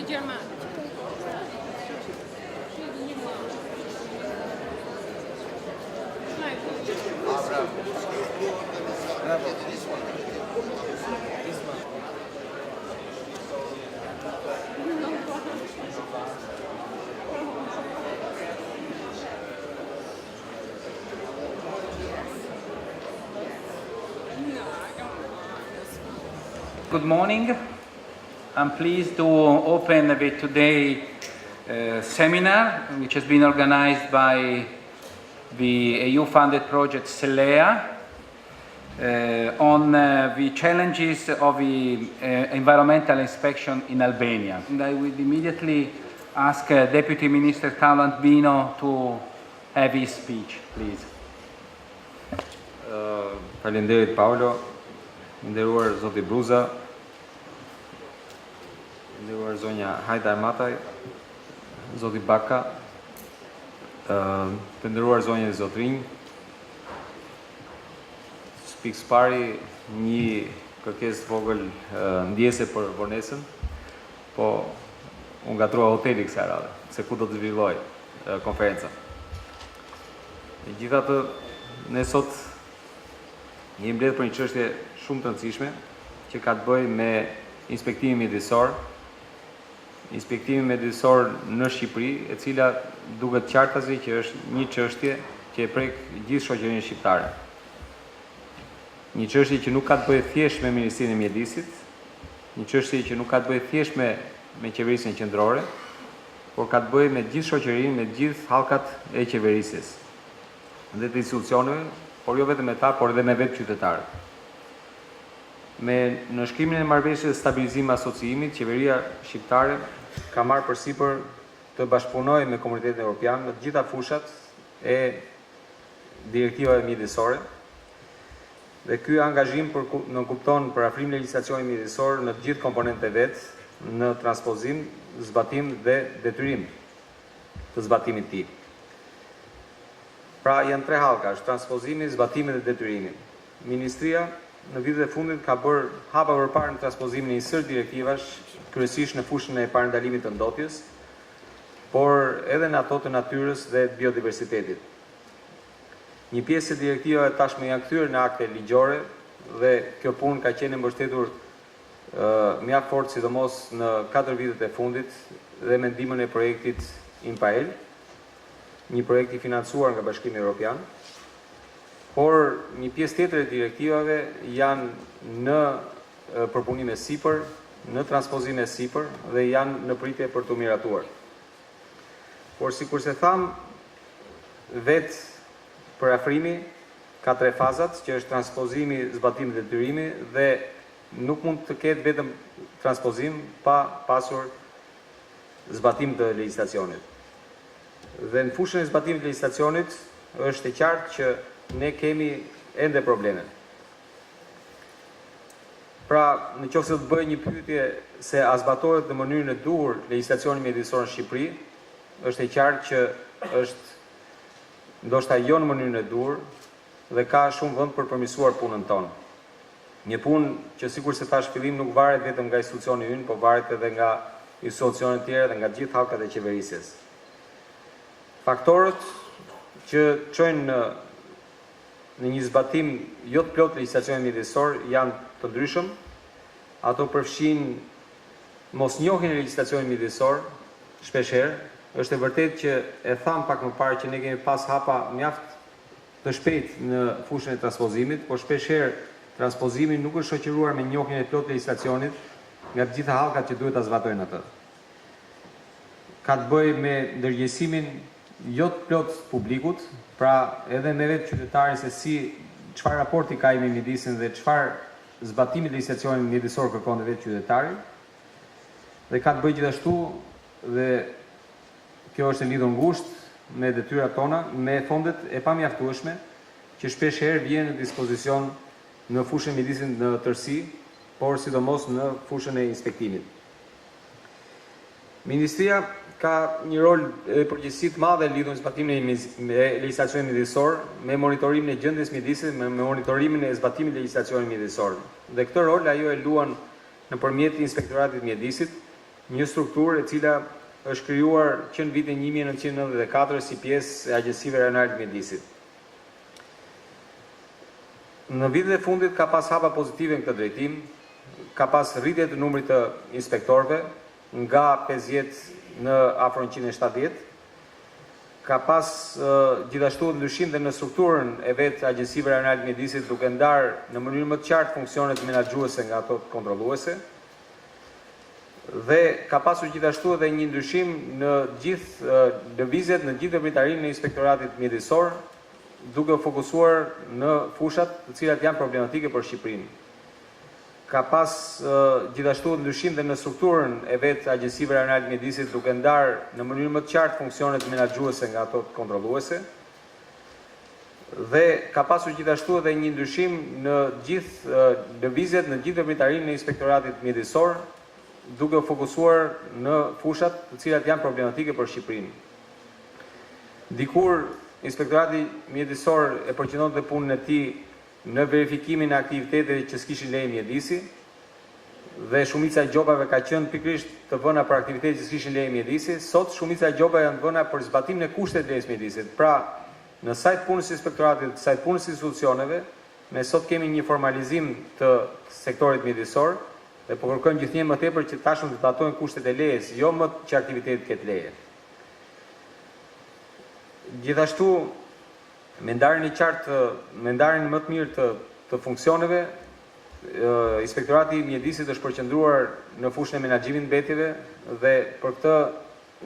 Good morning. I'm pleased to open the today seminar, which has been organized by the EU-funded project SELEA on the challenges of the environmental inspection in Albania. And I will immediately ask Deputy Minister Talant Bino to have his speech, please. Faleminderit Paolo, nderuar Zoti Bruza, nderuar zonja Hajdar Mataj, Zoti Baka, të nderuar zonja Zotrinj, pikë së pari një kërkesë të vogël ndjese për vonesën, po unë gatrova hoteli kësaj radhe, se ku do të zhvillojë konferenca. Megjithatë, ne sot jemi mbledhur për një çështje shumë të rëndësishme që ka të bëjë me inspektimin mjedisor. Inspektimi mjedisor në Shqipëri, e cila duket qartazi që është një çështje që e prek gjithë shoqërinë shqiptare. Një çështje që nuk ka të bëjë thjesht me Ministrinë e Mjedisit, një çështje që nuk ka të bëjë thjesht me qeverisjen qendrore, por ka të bëjë me gjithë shoqërinë, me gjithë hallkat e qeverisjes dhe të institucioneve, por jo vetëm me ta, por edhe me vetë qytetarët. Me nënshkrimin e marrëveshjes stabilizim asociimit, qeveria shqiptare ka marrë përsipër të bashkëpunojë me Komunitetin Evropian në të gjitha fushat e direktivave mjedisore. Dhe ky angazhim nënkupton parafrimin e legjislacionit mjedisor në të gjithë komponentët e vet, në transpozim, zbatim dhe detyrim të zbatimit të tij. Pra janë tre hallka, është transpozimi, zbatimi dhe detyrimi. Ministria në vitet e fundit ka bërë hapa përpara në transpozimin e një sër direktivash, kryesisht në fushën e parandalimit të ndotjes, por edhe në ato të natyrës dhe biodiversitetit. Një pjesë e direktivave tashmë janë kthyer në akte ligjore dhe kjo punë ka qenë mbështetur mjaft fort, sidomos në 4 vitet e fundit dhe me ndihmën e projektit IMPAEL, një projekt i financuar nga Bashkimi Evropian, por një pjesë tjetër e direktivave janë në përpunim e sipër, në transpozim e sipër dhe janë në pritje për të miratuar. Por sikur se tham, vetë parafrimi ka tre fazat, që është transpozimi, zbatimi dhe detyrimi, dhe nuk mund të ketë vetëm transpozim pa pasur zbatim të legjislacionit. Dhe në fushën e zbatimit të legjislacionit është e qartë që ne kemi ende probleme. Pra, në qoftë se të bëj një pyetje se a zbatohet në mënyrën e duhur legjislacioni mjedisor në Shqipëri, është e qartë që është ndoshta jo në mënyrën e duhur dhe ka shumë vend për përmirësuar punën tonë. Një punë që sikur se thash fillim nuk varet vetëm nga institucioni ynë, por varet edhe nga institucionet tjera dhe nga gjithë hallkat e qeverisjes. Faktorët që çojnë në një zbatim jo të plot legjislacionit mjedisor janë të ndryshëm. Ato përfshin mosnjohjen e legjislacionit mjedisor shpeshherë. Është e vërtetë që e tham pak më parë që ne kemi pas hapa mjaft të shpejt në fushën e transpozimit, por shpeshherë transpozimi nuk është shoqëruar me njohjen e plot të legjislacionit nga të gjitha hallkat që duhet ta zbatojnë atë. Ka të bëjë me ndërgjegjësimin jo të plot publikut, pra edhe me vetë qytetarin se çfarë raporti ka me mjedisin dhe çfarë zbatimi legjislacionit mjedisor kërkon vetë qytetari. Dhe ka të bëjë gjithashtu, dhe kjo është e lidhur ngushtë me detyrat tona, me fondet e pamjaftueshme që shpesh herë vijnë në dispozicion në fushën e mjedisit në tërësi, por sidomos në fushën e inspektimit. Ministria ka një rol përgjegjësi të madhe lidhur me zbatimin e legjislacionit mjedisor, me monitorimin e gjendjes mjedisit, me monitorimin e zbatimit të legjislacionit mjedisor. Dhe këtë rol ajo e luan nëpërmjet Inspektoratit të Mjedisit, një strukturë e cila është krijuar që në vitin 1994 si pjesë e Agjensive Rajonale të Mjedisit. Në vitet e fundit ka pas hapa pozitive në këtë drejtim, ka pas rritje të numrit të inspektorëve nga 50 në afro 170, ka pas gjithashtu ndryshim dhe në strukturën e vetë Agjensive Rajonale të Mjedisit duke ndarë në mënyrë më të qartë funksionet menaxhuese nga ato kontrolluese. Dhe ka pasur gjithashtu edhe një ndryshim në gjithë lëvizjet në gjithë veprimtarinë në Inspektoratit Mjedisor, duke fokusuar në fushat të cilat janë problematike për Shqipërinë. Ka pas gjithashtu ndryshim dhe në strukturën e vetë Agjensive Rajonale të Mjedisit duke ndarë në mënyrë më të qartë funksionet menaxhuese nga ato kontrolluese. Dhe ka pasur gjithashtu edhe një ndryshim në gjithë lëvizjet në gjithë veprimtarinë në Inspektoratit Mjedisor, duke fokusuar në fushat të cilat janë problematike për Shqipërinë. Dikur Inspektorati Mjedisor e përqendronte punën e tij në verifikimin e aktiviteteve që s'kishin leje mjedisi, dhe shumica e gjobave ka qenë pikërisht të vëna për aktivitete që s'kishin leje mjedisi. Sot shumica e gjobave janë të vëna për zbatimin e kushteve të lejes mjedisit. Pra, në sajt punës së inspektoratit, sajt punës së institucioneve, ne sot kemi një formalizim të sektorit mjedisor dhe po kërkojmë gjithnjë më tepër që tashmë të zbatojnë kushtet e lejes, jo më që aktivitetet ketë leje. Gjithashtu, me ndarjen e qartë, me ndarjen më të mirë të funksioneve, Inspektorati i Mjedisit është përqendruar në fushën e menaxhimit të mbetjeve dhe për këtë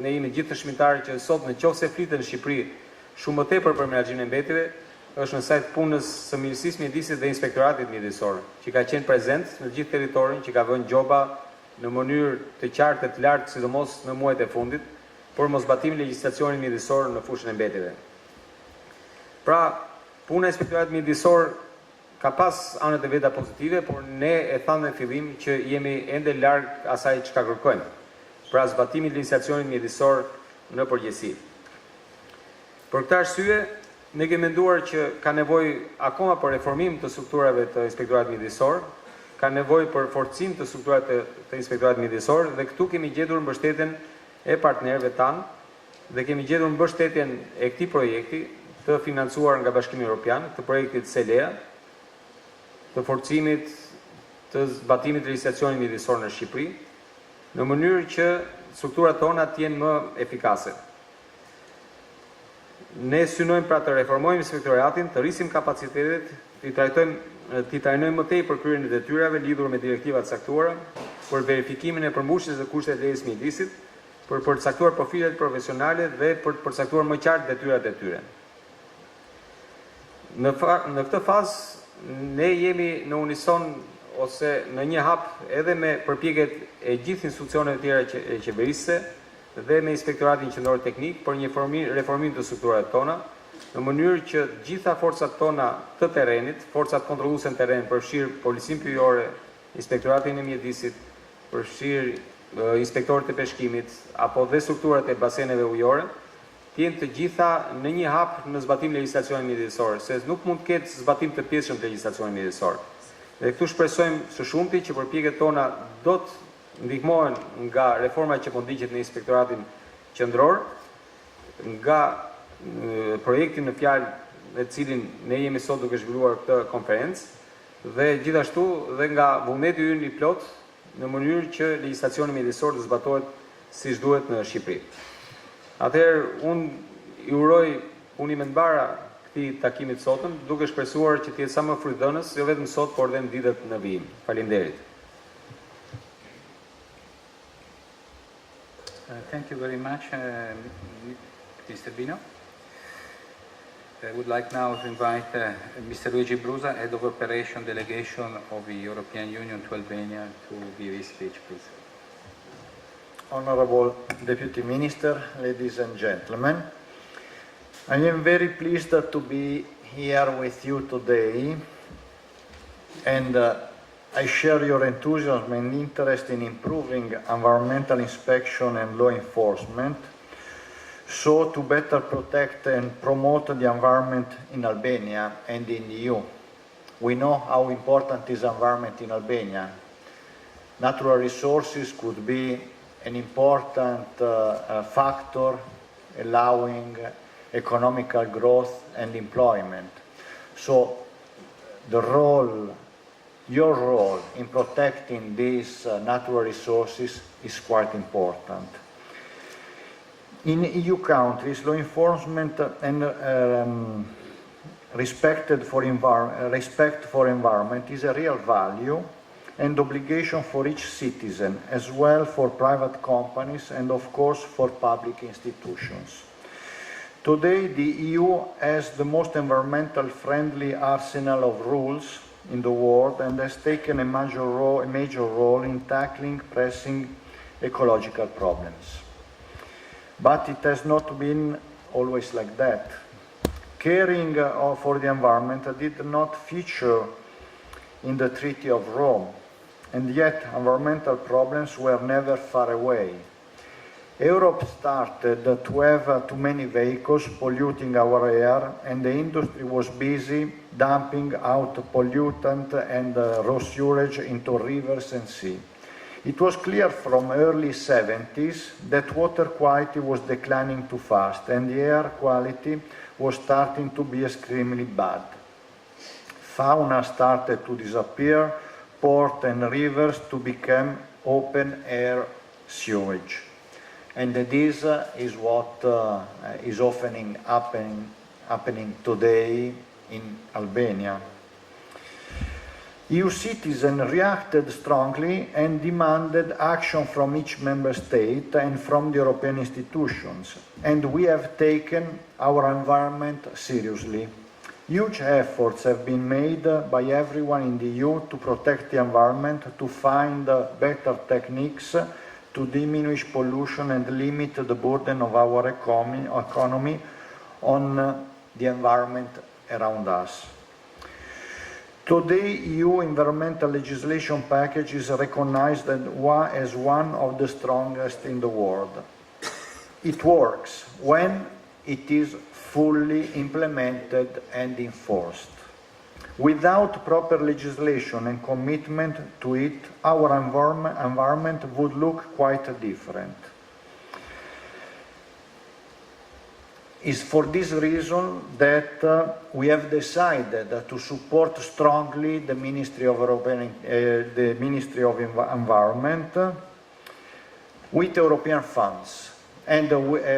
ne jemi gjithë të shqiptarë që sot nëse flitet në Shqipëri shumë më tepër për menaxhimin e mbetjeve, është në sajt punës së Ministrisë Mjedisit dhe Inspektoratit Mjedisor, që ka qenë prezent në gjithë territorin, që ka vënë gjoba në mënyrë të qartë e të lartë, sidomos në muajt e fundit, por mos zbatimin e legjislacionit mjedisor në fushën e mbetjeve. Pra, puna e Inspektoratit Mjedisor ka pas anët e veta pozitive, por ne e thamë në fillim që jemi ende larg asaj çka kërkojmë. Pra, zbatimi i legjislacionit mjedisor në përgjithësi. Për këtë arsye, ne kemi menduar që ka nevojë akoma për reformim të strukturave të Inspektoratit Mjedisor, ka nevojë për forcim të strukturave të Inspektoratit Mjedisor dhe këtu kemi gjetur mbështetjen e partnerëve tanë dhe kemi gjetur mbështetjen e këtij projekti të financuar nga Bashkimi Evropian, të projektit SELEA, të forcimit të zbatimit të legjislacionit mjedisor në Shqipëri, në mënyrë që strukturat tona të jenë më efikase. Ne synojmë pra të reformojmë inspektoratin, të rrisim kapacitetet, t'i trajnojmë më tej për kryen e detyrave lidhur me direktivat caktuara, për verifikimin e përmbushjes së kushteve të lejes mjedisit, për përcaktuar profilet profesionale dhe për përcaktuar më qartë detyrat e tyre. Në këtë fazë ne jemi në unison ose në një hap edhe me përpjekjet e gjithë institucioneve tjera e qeverisë dhe me Inspektoratin Qendror Teknik për një reformim të strukturave tona, në mënyrë që gjitha forcat tona të terrenit, forcat kontrolluese në terren, përfshirë Policinë Pyjore, Inspektoratin e Mjedisit, përfshirë inspektorët e peshkimit apo dhe strukturat e baseneve ujore, të jenë të gjitha në një hap në zbatim legjislacionit mjedisor, se nuk mund të ketë zbatim të pjesshëm të legjislacionit mjedisor. Dhe këtu shpresojmë së shumti që përpjekjet tona do të ndihmohen nga reforma që po ndiqet në Inspektoratin Qendror, nga projekti në fjalë me cilin ne jemi sot duke zhvilluar këtë konferencë dhe gjithashtu dhe nga vullneti ynë i plot në mënyrë që legjislacioni mjedisor të zbatohet siç duhet në Shqipëri. Atëherë, unë i uroj punimin e mbara këtij takimi të sotëm, duke shpresuar që të jetë sa më frytëdhënës, jo vetëm sot, por edhe në ditët në vijim. Faleminderit. Thank you very much, Mr. Bino. I would like now to invite Mr. Luigi Brusa, Head of Operation Delegation of the European Union to Albania, to give his speech, please. Honorable Deputy Minister, ladies and gentlemen, I am very pleased to be here with you today, and I share your enthusiasm and interest in improving environmental inspection and law enforcement, so to better protect and promote the environment in Albania and in the EU. We know how important is environment in Albania. Natural resources could be an important factor allowing economical growth and employment. So your role in protecting these natural resources is quite important. In EU countries, law enforcement and respect for environment is a real value and obligation for each citizen, as well for private companies and of course for public institutions. Today, the EU has the most environmental friendly arsenal of rules in the world and has taken a major role in tackling pressing ecological problems. But it has not been always like that. Caring for the environment did not feature in the Treaty of Rome, and yet environmental problems were never far away. Europe started to have too many vehicles polluting our air, and the industry was busy dumping out pollutant and raw sewage into rivers and sea. It was clear from early 70s that water quality was declining too fast and the air quality was starting to be extremely bad. Fauna started to disappear, ports and rivers to become open air sewage. And this is what is often happening today in Albania. EU citizens reacted strongly and demanded action from each member state and from the European institutions, and we have taken our environment seriously. Huge efforts have been made by everyone in the EU to protect the environment, to find better techniques to diminish pollution and limit the burden of our economy on the environment around us. Today, EU environmental legislation package is recognized as one of the strongest in the world. It works when it is fully implemented and enforced. Without proper legislation and commitment to it, our environment would look quite different. It's for this reason that we have decided to support strongly the Ministry of Environment with European funds. And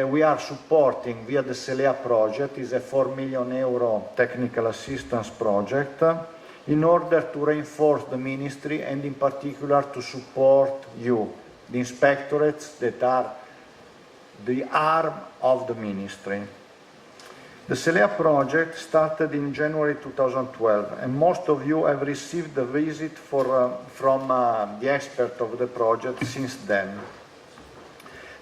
we are supporting via the SELEA project, is a 4 million euro technical assistance project, in order to reinforce the ministry and in particular to support you, the inspectorates that are the arm of the ministry. The SELEA project started in January 2012, and most of you have received a visit from the expert of the project since then.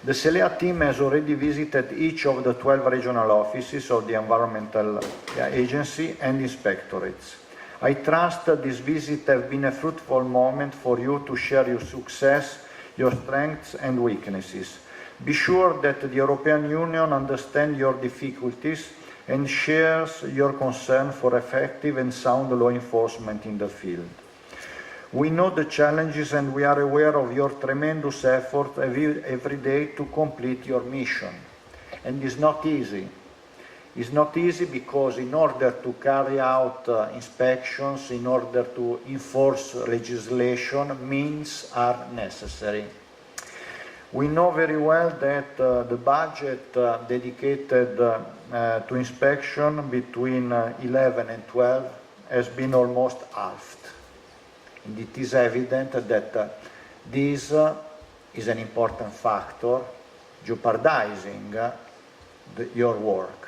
The SELEA team has already visited each of the 12 regional offices of the environmental agency and inspectorates. I trust that this visit has been a fruitful moment for you to share your success, your strengths and weaknesses. Be sure that the European Union understands your difficulties and shares your concern for effective and sound law enforcement in the field. We know the challenges and we are aware of your tremendous effort every day to complete your mission. And it's not easy. It's not easy because in order to carry out inspections, in order to enforce legislation, means are necessary. We know very well that the budget dedicated to inspection between 11 and 12 has been almost halved. And it is evident that this is an important factor jeopardizing your work.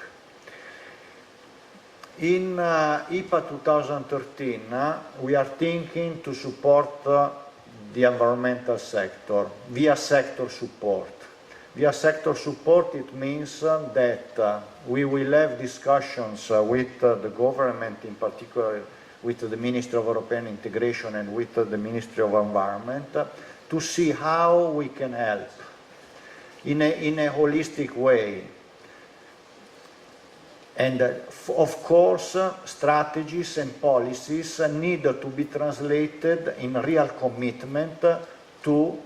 In IPA 2013, we are thinking to support the environmental sector via sector support. Via sector support, it means that we will have discussions with the government, in particular with the Ministry of European Integration and with the Ministry of Environment, to see how we can help in a holistic way. And of course, strategies and policies need to be translated in real commitment to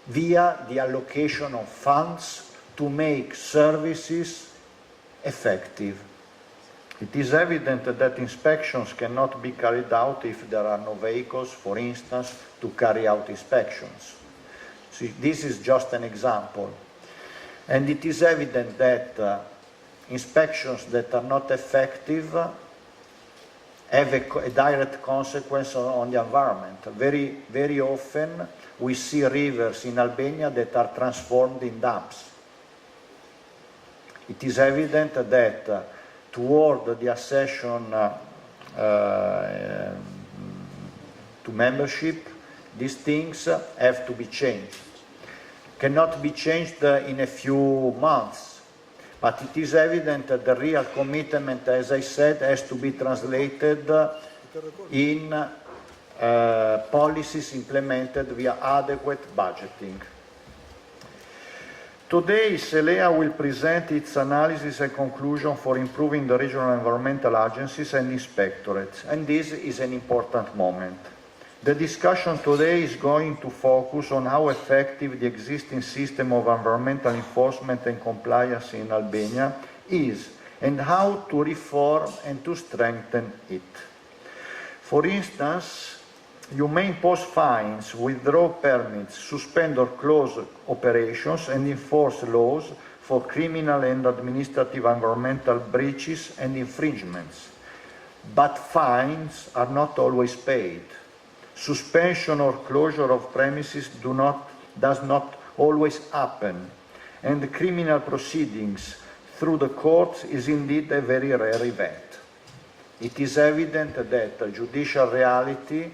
via the allocation of funds to make services effective. It is evident that inspections cannot be carried out if there are no vehicles, for instance, to carry out inspections. See, this is just an example. And it is evident that inspections that are not effective have a direct consequence on the environment. Very often we see rivers in Albania that are transformed in dams. It is evident that toward the accession to membership, these things have to be changed. Cannot be changed in a few months, but it is evident that the real commitment, as I said, has to be translated in policies implemented via adequate budgeting. Today, SELEA will present its analysis and conclusion for improving the regional environmental agencies and inspectorates, and this is an important moment. The discussion today is going to focus on how effective the existing system of environmental enforcement and compliance in Albania is, and how to reform and to strengthen it. For instance, you may impose fines, withdraw permits, suspend or close operations, and enforce laws for criminal and administrative environmental breaches and infringements. But fines are not always paid. Suspension or closure of premises does not always happen, and criminal proceedings through the courts is indeed a very rare event. It is evident that judicial reality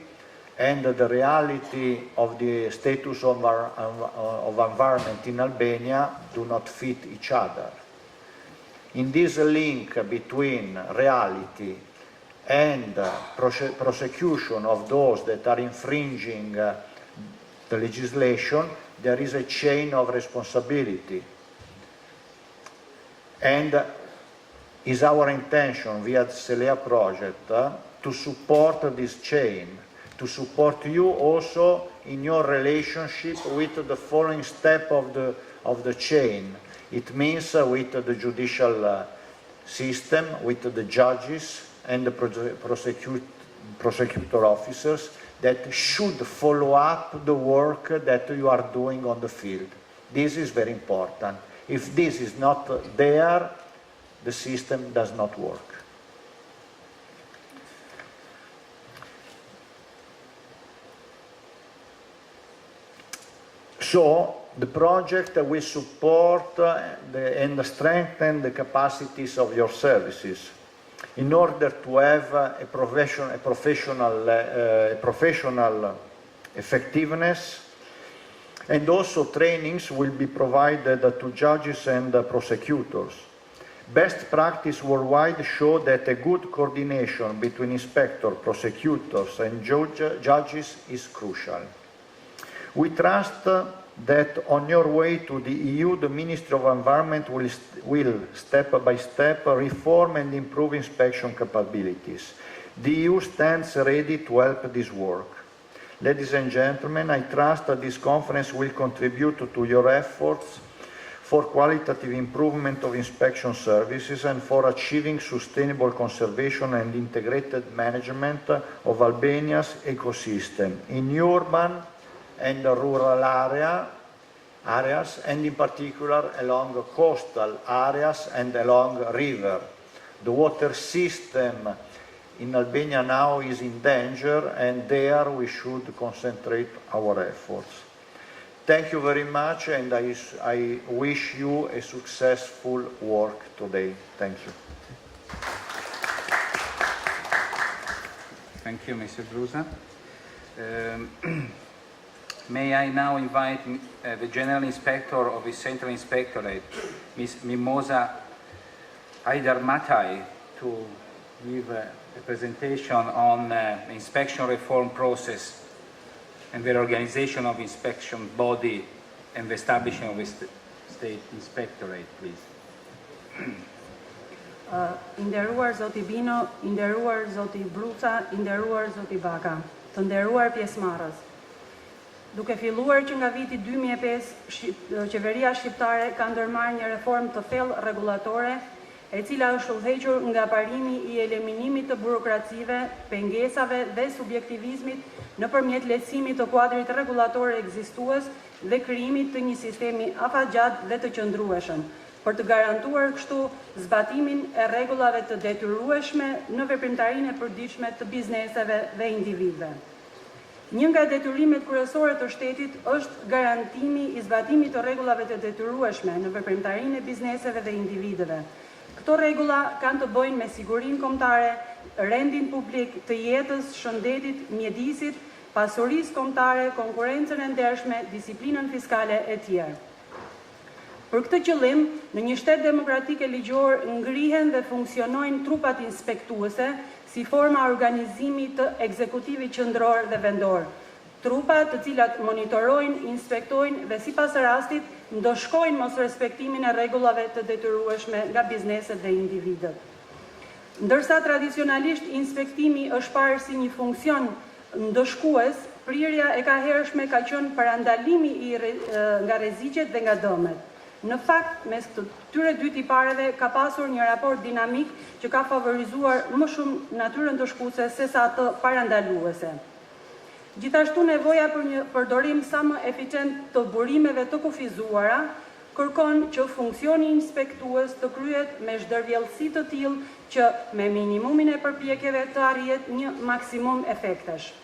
and the reality of the status of environment in Albania do not fit each other. In this link between reality and prosecution of those that are infringing the legislation, there is a chain of responsibility. And is our intention via the SELEA project to support this chain, to support you also in your relationship with the following step of the chain. It means with the judicial system, with the judges and the prosecutor officers that should follow up the work that you are doing on the field. This is very important. If this is not there, the system does not work. So, the project will support and strengthen the capacities of your services in order to have a professional effectiveness, and also trainings will be provided to judges and prosecutors. Best practice worldwide show that a good coordination between inspectors, prosecutors and judges is crucial. We trust that on your way to the EU, the Ministry of Environment will step by step reform and improve inspection capabilities. The EU stands ready to help this work. Ladies and gentlemen, I trust that this conference will contribute to your efforts for qualitative improvement of inspection services and for achieving sustainable conservation and integrated management of Albania's ecosystem in urban and rural areas, and in particular along coastal areas and along river. The water system in Albania now is in danger, and there we should concentrate our efforts. Thank you very much, and I wish you a successful work today. Thank you. Thank you, Mr. Brusa. May I now invite the General Inspector of the Central Inspectorate, Ms. Mimosa Aidarmatai, to give a presentation on the inspection reform process and the organization of inspection body and the establishment of a state inspectorate, please. Nderuar Zoti Bino, nderuar Zoti Bruca, nderuar Zoti Baka, të nderuar pjesëmarrës. Duke filluar që nga viti 2005, qeveria shqiptare ka ndërmarrë një reformë të thellë rregullatore, e cila është udhëhequr nga parimi I eliminimit të burokracive, pengesave dhe subjektivizmit nëpërmjet lehtësimit të kuadrit rregullator ekzistues dhe krijimit të një sistemi afatgjat dhe të qëndrueshëm, për të garantuar kështu zbatimin e rregullave të detyrueshme në veprimtarinë e përditshme të bizneseve dhe individëve. Një nga detyrimet kryesore të shtetit është garantimi I zbatimit të rregullave të detyrueshme në veprimtarinë e bizneseve dhe individëve. Këto rregulla kanë të bëjnë me sigurinë kombëtare, rendin publik, të jetës, shëndetit, mjedisit, pasurisë kombëtare, konkurrencën e ndershme, disiplinën fiskale e tjerë. Për këtë qëllim, në një shtet demokratik e ligjor ngrihen dhe funksionojnë trupat inspektuese si forma organizimi të ekzekutivit qendror dhe vendor. Trupa të cilat monitorojnë, inspektojnë dhe sipas rastit ndoshkojnë mos respektimin e rregullave të detyrueshme nga bizneset dhe individët. Ndërsa tradicionalisht inspektimi është parë si një funksion ndoshkues, prirja e kahershme ka qenë parandalimi nga rreziqet dhe nga dëmet. Në fakt, mes këtyre dy tipareve ka pasur një raport dinamik që ka favorizuar më shumë natyrën ndoshkuese sesa atë parandaluese. Gjithashtu nevoja për një përdorim sa më eficient të burimeve të kufizuara kërkon që funksioni inspektues të kryhet me zhdërvjellësi të tillë që me minimumin e përpjekjeve të arrihet një maksimum efektesh.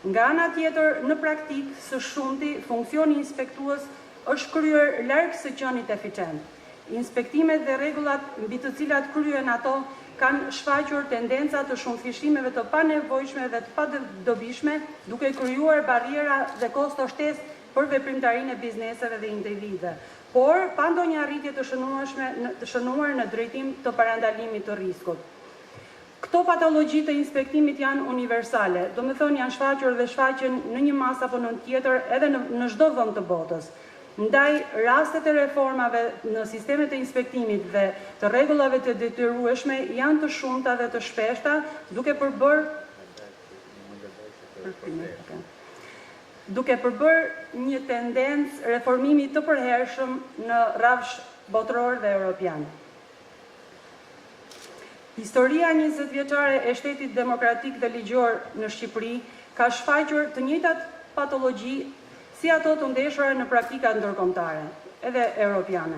Nga ana tjetër, në praktik, së shumti funksioni inspektues është kryer larg së qenit eficient. Inspektimet dhe rregullat mbi të cilat kryhen ato kanë shfaqur tendenca të shumëfishimeve të panevojshme dhe të padobishme, duke krijuar barriera dhe kosto shtesë për veprimtarinë e bizneseve dhe individëve, por pa ndonjë arritje të shënuar në drejtim të parandalimit të rrezikut. Këto patologji të inspektimit janë universale, do me thonë janë shfaqur dhe shfaqen në një mas apo në tjetër edhe në çdo vend të botës. Ndaj, rastet e reformave në sistemet e inspektimit dhe të rregullave të detyrueshme janë të shumta dhe të shpeshta, duke përbërë një tendencë reformimi të përhershëm në rrafsh botëror dhe europian. Historia 20 vjeçare e shtetit demokratik dhe ligjor në Shqipëri ka shfaqur të njëjtat patologji si ato të ndeshura në praktika ndërkombëtare, edhe europiane.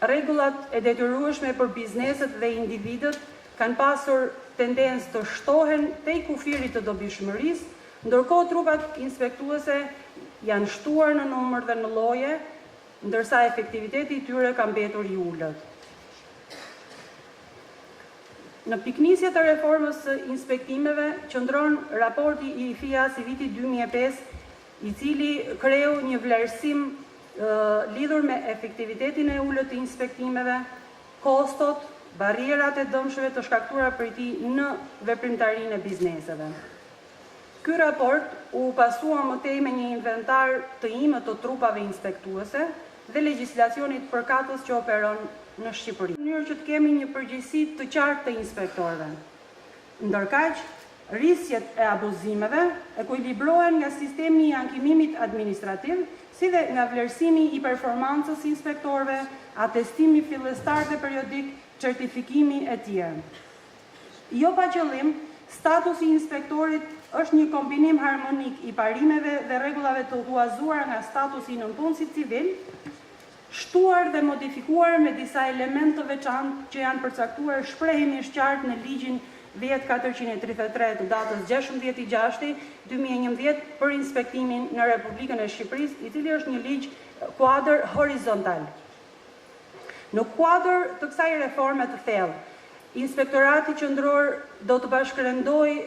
Rregullat e detyrueshme për bizneset dhe individët kanë pasur tendencë të shtohen te kufirit të dobishmërisë, ndërkohë trupat inspektuese janë shtuar në numër dhe në lloje, ndërsa efektiviteti I tyre ka mbetur I ulët. Në piknisje të reformës së inspektimeve qëndron raporti I FIAS I vitit 2005, I cili kreu një vlerësim lidhur me efektivitetin e ulët të inspektimeve, kostot, barrierat e dëmshme të shkaktuara prej tij në veprimtarinë e bizneseve. Ky raport u pasua më tej me një inventar të imët të trupave inspektuese dhe legjislacionit përkatës që operon në Shqipëri. Në mënyrë që të kemi një përgjegjësi të qartë të inspektorëve. Ndërkaq, rrisjet e abuzimeve ekuilibrohen nga sistemi I ankimimit administrativ, si dhe nga vlerësimi I performancës inspektorëve, atestimi fillestar dhe periodik, certifikimi e tjerë. Jo pa qëllim, statusi I inspektorit është një kombinim harmonik I parimeve dhe rregullave të huazuara nga statusi I nënpunësit civil, shtuar dhe modifikuar me disa elementë të veçantë që janë përcaktuar shprehimisht qartë në ligjin 10.433 të datës 16/6/2011 për inspektimin në Republikën e Shqipërisë, I cili është një ligj kuadër horizontal. Në kuadër të kësaj reforme të thellë, Inspektorati Qendror do të bashkërendojë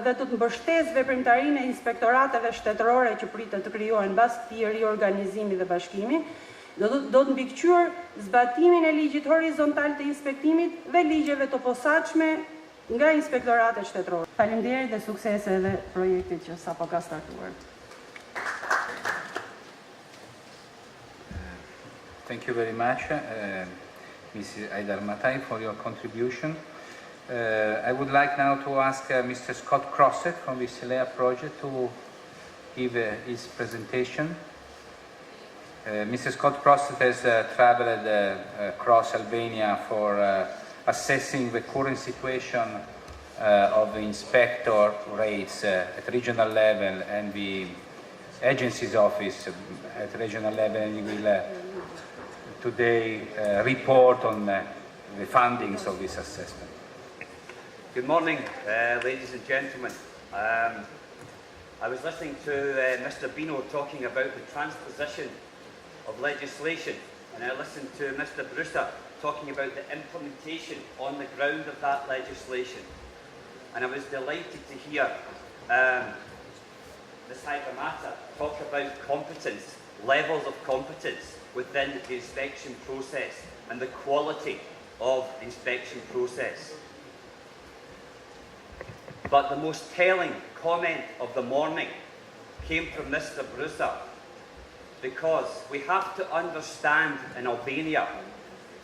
dhe të mbështesë veprimtarinë e inspektorateve shtetërore që pritet të krijohen mbas këtij riorganizimi dhe bashkimi, do të mbikëqyrë zbatimin e ligjit horizontal të inspektimit dhe ligjeve të posaçme nga inspektoratet shtetërore. Faleminderit dhe suksese edhe projektit që sapo ka startuar. Thank you very much, Mrs. Aydar-Matai, for your contribution. I would like now to ask Mr. Scott Crossett from the SELEA project to give his presentation. Mr. Scott Prostet has traveled across Albania for assessing the current situation of the inspector rates at regional level and the agency's office at regional level, and he will today report on the findings of this assessment. Good morning, ladies and gentlemen. I was listening to Mr. Bino talking about the transposition of legislation, and I listened to Mr. Brewster talking about the implementation on the ground of that legislation. And I was delighted to hear Ms. Hypermata talk about competence, levels of competence within the inspection process and the quality of the inspection process. But the most telling comment of the morning came from Mr. Brewster, because we have to understand in Albania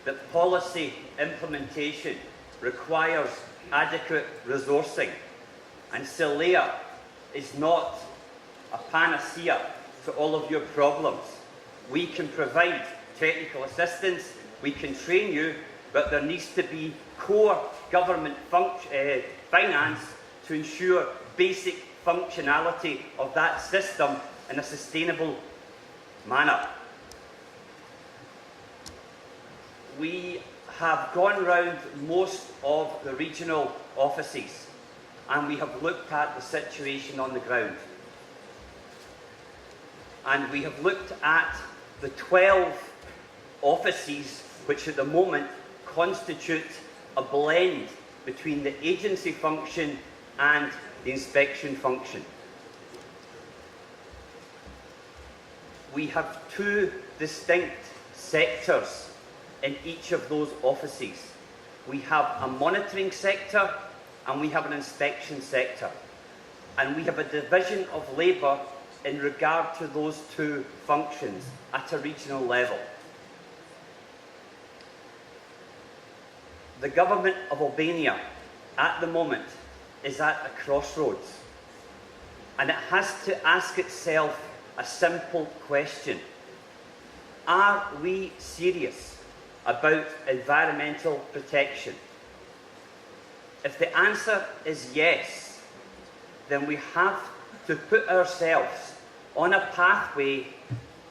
that policy implementation requires adequate resourcing, and SELEA is not a panacea to all of your problems. We can provide technical assistance, we can train you, but there needs to be core government finance to ensure basic functionality of that system in a sustainable manner. We have gone round most of the regional offices and we have looked at the situation on the ground. And we have looked at the 12 offices which at the moment constitute a blend between the agency function and the inspection function. We have two distinct sectors in each of those offices. We have a monitoring sector and we have an inspection sector. And we have a division of labour in regard to those two functions at a regional level. The government of Albania at the moment is at a crossroads, and it has to ask itself a simple question. Are we serious about environmental protection? If the answer is yes, then we have to put ourselves on a pathway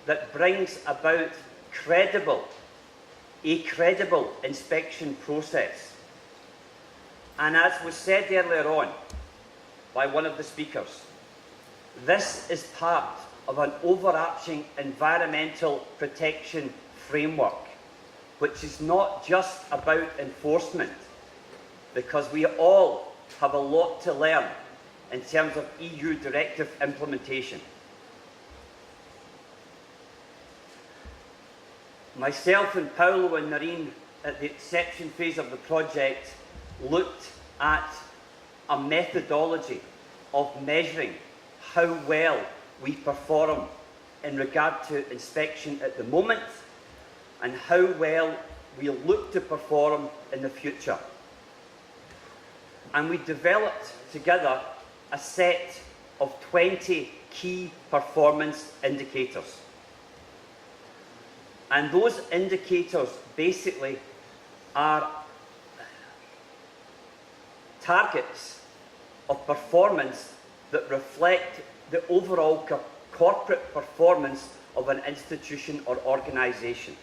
that brings about a credible inspection process. And as was said earlier on by one of the speakers, this is part of an overarching environmental protection framework, which is not just about enforcement, because we all have a lot to learn in terms of EU directive implementation. Myself and Paolo and Narine at the inception phase of the project looked at a methodology of measuring how well we perform in regard to inspection at the moment and how well we look to perform in the future. And we developed together a set of 20 key performance indicators. And those indicators basically are targets of performance that reflect the overall corporate performance of an institution or organisation.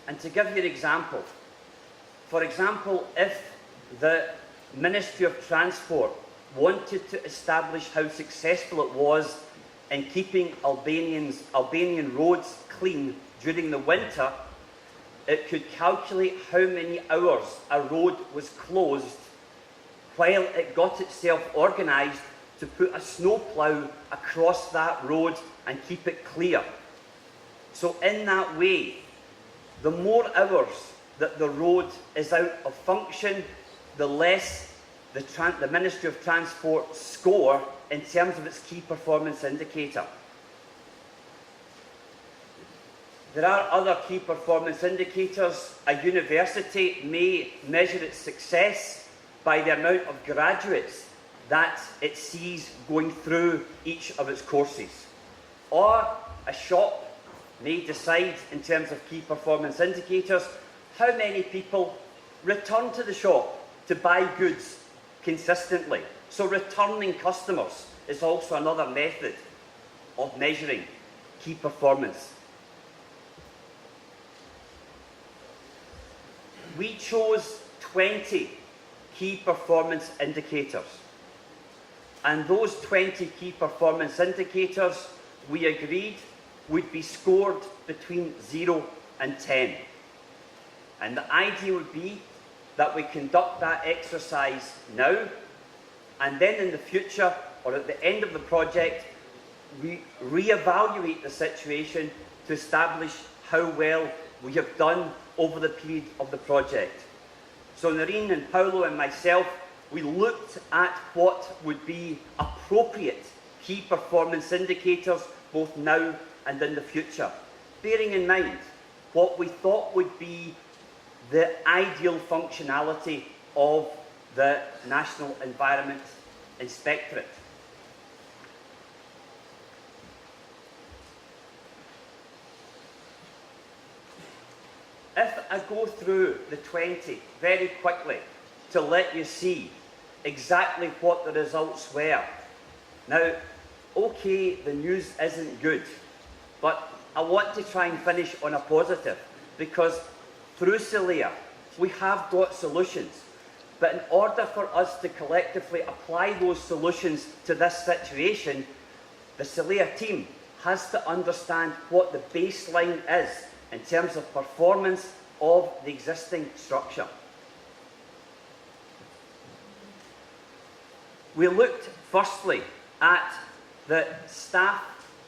And to give you an example, for example, if the Ministry of Transport wanted to establish how successful it was in keeping Albanian roads clean during the winter, it could calculate how many hours a road was closed while it got itself organised to put a snowplough across that road and keep it clear. So in that way, the more hours that the road is out of function, the less the Ministry of Transport score in terms of its key performance indicator. There are other key performance indicators. A university may measure its success by the amount of graduates that it sees going through each of its courses. Or a shop may decide, in terms of key performance indicators, how many people return to the shop to buy goods consistently. So returning customers is also another method of measuring key performance. We chose 20 key performance indicators. And those 20 key performance indicators, we agreed, would be scored between 0 and 10. And the idea would be that we conduct that exercise now, and then in the future, or at the end of the project, we re-evaluate the situation to establish how well we have done over the period of the project. So Noreen and Paolo and myself, we looked at what would be appropriate key performance indicators both now and in the future, bearing in mind what we thought would be the ideal functionality of the National Environment Inspectorate. If I go through the 20 very quickly to let you see exactly what the results were. Now, okay, the news isn't good, but I want to try and finish on a positive, because through SELEA, we have got solutions. But in order for us to collectively apply those solutions to this situation, the SELEA team has to understand what the baseline is in terms of performance of the existing structure. We looked firstly at the staff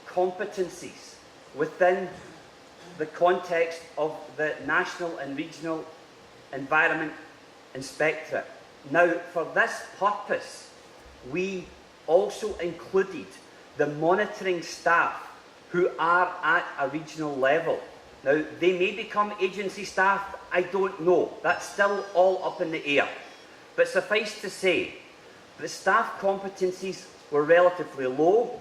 competencies within the context of the National and Regional Environment Inspectorate. Now, for this purpose, we also included the monitoring staff who are at a regional level. Now, they may become agency staff, I don't know. That's still all up in the air. But suffice to say, the staff competencies were relatively low.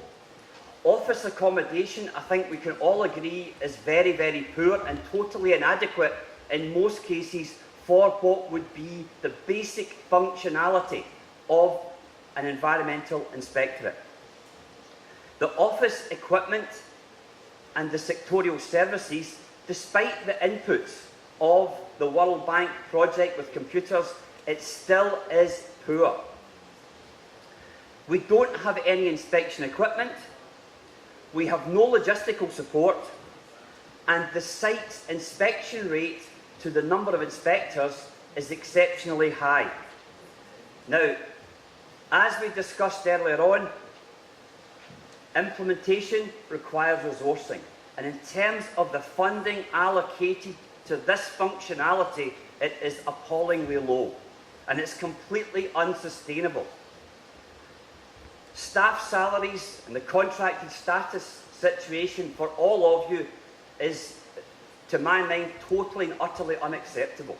Office accommodation, I think we can all agree, is very, very poor and totally inadequate in most cases for what would be the basic functionality of an environmental inspectorate. The office equipment and the sectorial services, despite the inputs of the World Bank project with computers, it still is poor. We don't have any inspection equipment, we have no logistical support, and the site's inspection rate to the number of inspectors is exceptionally high. Now, as we discussed earlier on, implementation requires resourcing. And in terms of the funding allocated to this functionality, it is appallingly low. And it's completely unsustainable. Staff salaries and the contracted status situation for all of you is, to my mind, totally and utterly unacceptable.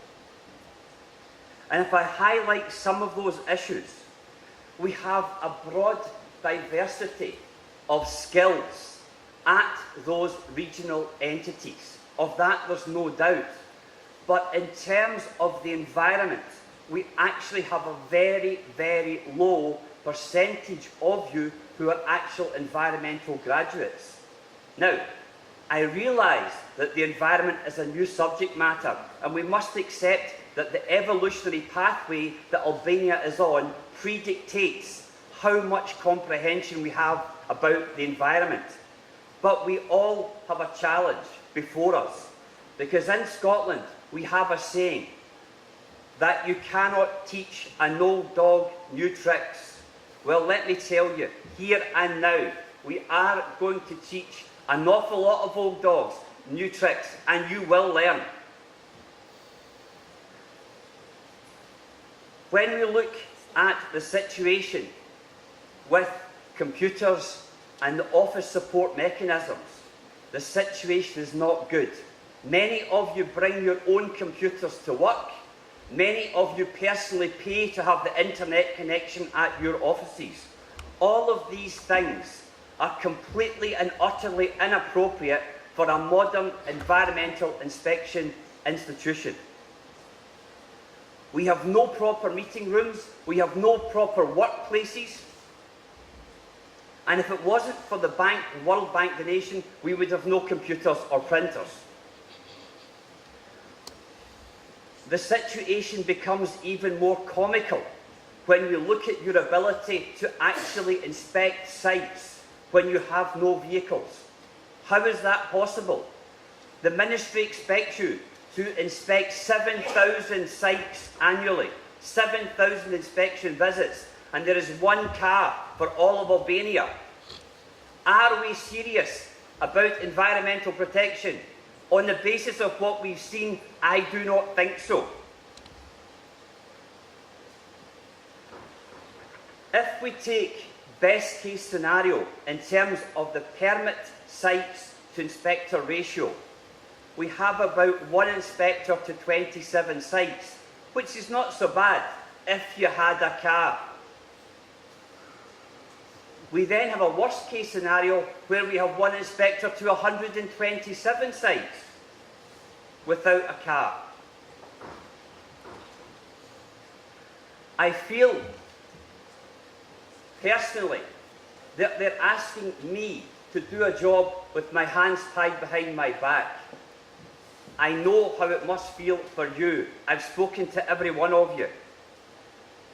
And if I highlight some of those issues, we have a broad diversity of skills at those regional entities. Of that, there's no doubt. But in terms of the environment, we actually have a very, very low percentage of you who are actual environmental graduates. Now, I realise that the environment is a new subject matter, and we must accept that the evolutionary pathway that Albania is on predictates how much comprehension we have about the environment. But we all have a challenge before us, because in Scotland we have a saying that you cannot teach an old dog new tricks. Well, let me tell you, here and now, we are going to teach an awful lot of old dogs new tricks, and you will learn. When we look at the situation with computers and the office support mechanisms, the situation is not good. Many of you bring your own computers to work, Many of you personally pay to have the internet connection at your offices. All of these things are completely and utterly inappropriate for a modern environmental inspection institution. We have no proper meeting rooms, we have no proper workplaces, and if it wasn't for the World Bank donation, we would have no computers or printers. The situation becomes even more comical when you look at your ability to actually inspect sites when you have no vehicles. How is that possible? The ministry expects you to inspect 7,000 sites annually, 7,000 inspection visits, and there is one car for all of Albania. Are we serious about environmental protection? On the basis of what we've seen, I do not think so. If we take best case scenario in terms of the permit sites to inspector ratio, we have about 1 inspector to 27 sites, which is not so bad if you had a car. We then have a worst case scenario where we have 1 inspector to 127 sites without a car. I feel personally that they're asking me to do a job with my hands tied behind my back. I know how it must feel for you. I've spoken to every one of you.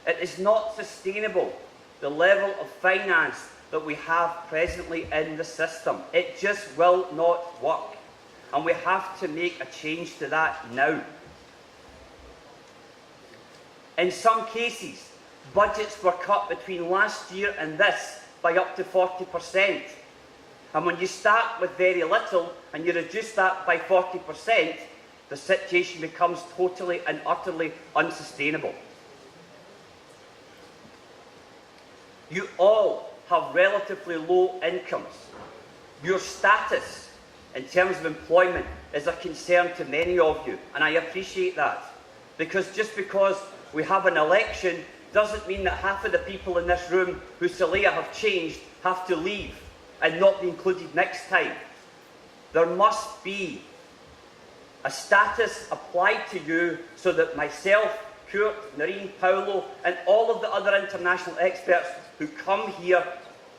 It is not sustainable, the level of finance that we have presently in the system. It just will not work. And we have to make a change to that now. In some cases, budgets were cut between last year and this by up to 40%. And when you start with very little and you reduce that by 40%, the situation becomes totally and utterly unsustainable. You all have relatively low incomes. Your status in terms of employment is a concern to many of you, and I appreciate that. Because just because we have an election doesn't mean that half of the people in this room who SELEA have changed have to leave and not be included next time. There must be a status applied to you so that myself, Kurt, Noreen, Paolo, and all of the other international experts who come here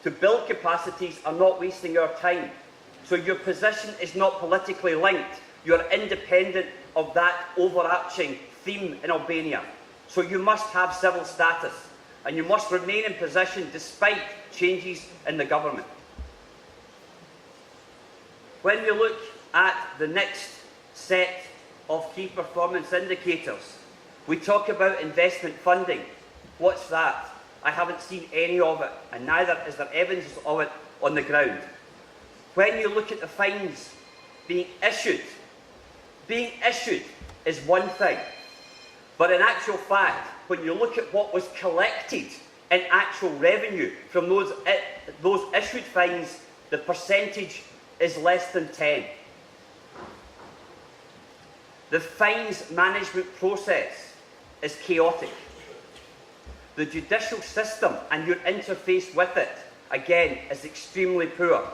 to build capacities are not wasting our time. So your position is not politically linked. You're independent of that overarching theme in Albania. So you must have civil status, and you must remain in position despite changes in the government. When we look at the next set of key performance indicators, we talk about investment funding. What's that? I haven't seen any of it, and neither is there evidence of it on the ground. When you look at the fines being issued is one thing. But in actual fact, when you look at what was collected in actual revenue from those issued fines, the percentage is less than 10. The fines management process is chaotic. The judicial system and your interface with it, again, is extremely poor.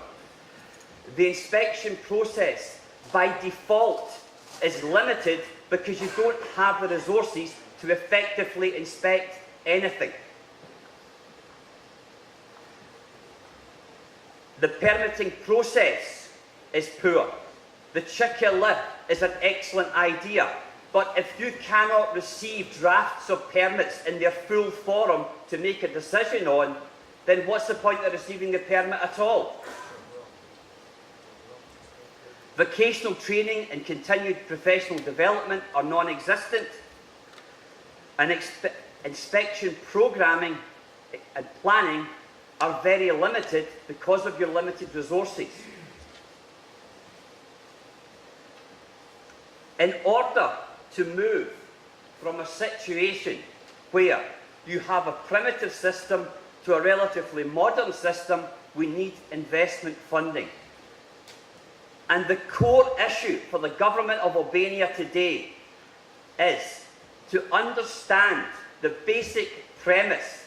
The inspection process, by default, is limited because you don't have the resources to effectively inspect anything. The permitting process is poor. The chicken lip is an excellent idea, but if you cannot receive drafts of permits in their full form to make a decision on, then what's the point of receiving the permit at all? Vocational training and continued professional development are non-existent, and inspection programming and planning are very limited because of your limited resources. In order to move from a situation where you have a primitive system to a relatively modern system, we need investment funding. And the core issue for the government of Albania today is to understand the basic premise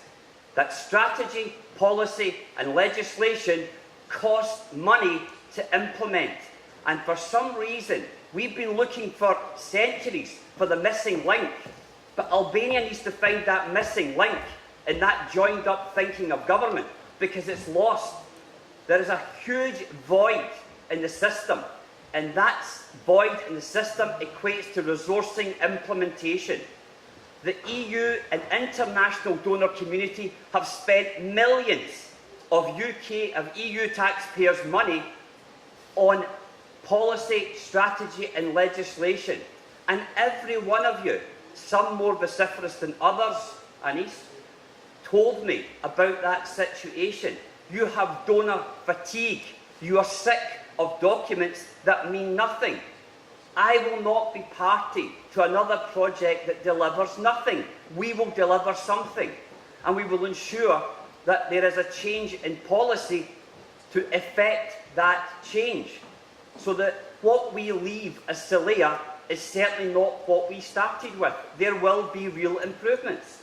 that strategy, policy and legislation cost money to implement. And for some reason, we've been looking for centuries for the missing link. But Albania needs to find that missing link in that joined up thinking of government, because it's lost. There is a huge void in the system, and that void in the system equates to resourcing implementation. The EU and international donor community have spent millions of EU taxpayers' money on policy, strategy and legislation. And every one of you, some more vociferous than others, Anis, told me about that situation. You have donor fatigue. You are sick of documents that mean nothing. I will not be party to another project that delivers nothing. We will deliver something, and we will ensure that there is a change in policy to effect that change, so that what we leave as SELEA is certainly not what we started with. There will be real improvements.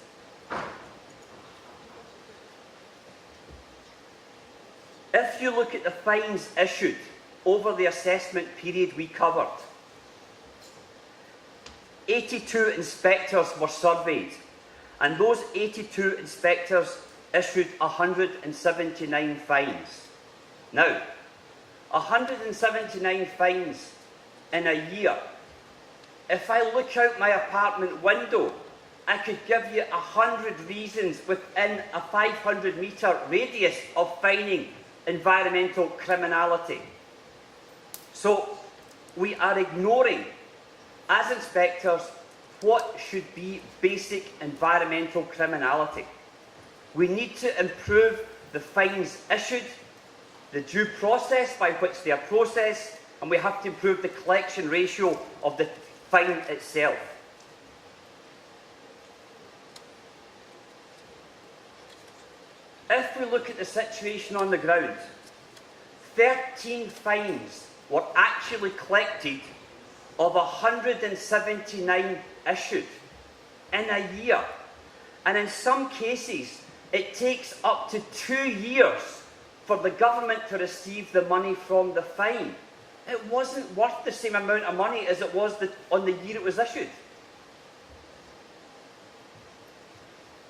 If you look at the fines issued over the assessment period we covered, 82 inspectors were surveyed, and those 82 inspectors issued 179 fines. Now, 179 fines in a year. If I look out my apartment window, I could give you 100 reasons within a 500-metre radius of fining environmental criminality. So we are ignoring, as inspectors, what should be basic environmental criminality. We need to improve the fines issued, the due process by which they are processed, and we have to improve the collection ratio of the fine itself. If we look at the situation on the ground, 13 fines were actually collected of 179 issued in a year. And in some cases, it takes up to 2 years for the government to receive the money from the fine. It wasn't worth the same amount of money as it was on the year it was issued.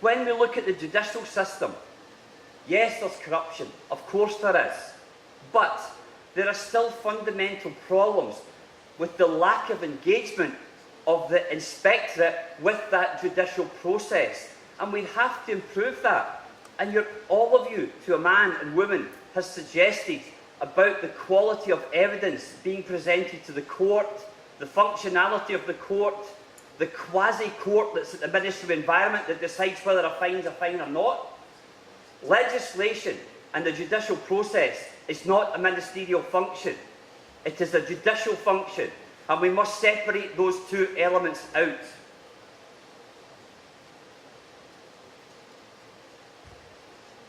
When we look at the judicial system, yes, there's corruption. Of course there is. But there are still fundamental problems with the lack of engagement of the inspectorate with that judicial process. And we have to improve that. And all of you, to a man and woman, has suggested about the quality of evidence being presented to the court, the functionality of the court, the quasi-court that's at the Ministry of Environment that decides whether a fine is a fine or not. Legislation and the judicial process is not a ministerial function. It is a judicial function, and we must separate those two elements out.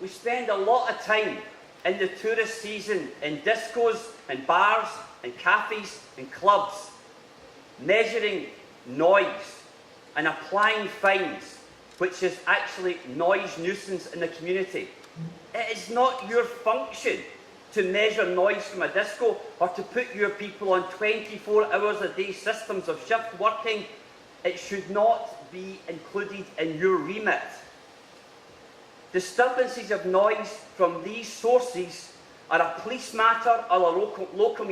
We spend a lot of time in the tourist season in discos and bars and cafes and clubs, measuring noise and applying fines, which is actually noise nuisance in the community. It is not your function to measure noise from a disco or to put your people on 24 hours a day systems of shift working. It should not be included in your remit. Disturbances of noise from these sources are a police matter or a local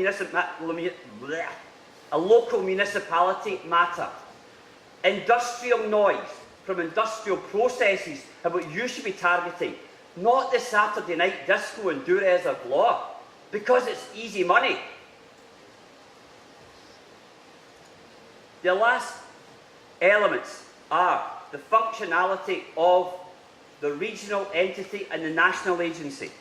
municipality matter. Industrial noise from industrial processes are what you should be targeting, not the Saturday night disco and duress of law, because it's easy money. The last elements are the functionality of the regional entity and the national agency.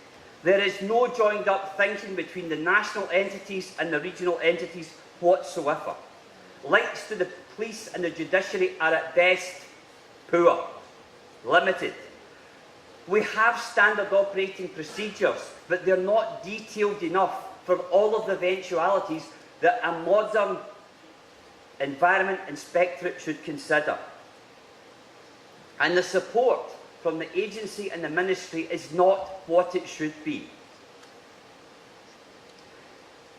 There is no joined up thinking between the national entities and the regional entities whatsoever. Links to the police and the judiciary are at best poor, limited. We have standard operating procedures, but they're not detailed enough for all of the eventualities that a modern environment inspectorate should consider. And the support from the agency and the ministry is not what it should be.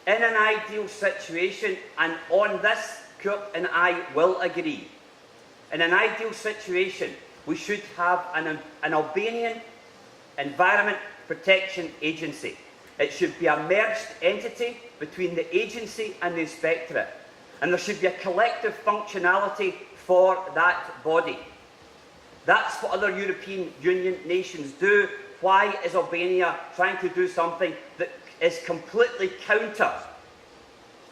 In an ideal situation, and on this Kurt and I will agree, in an ideal situation, we should have an Albanian Environment Protection Agency. It should be a merged entity between the agency and the inspectorate. And there should be a collective functionality for that body. That's what other European Union nations do. Why is Albania trying to do something that is completely counter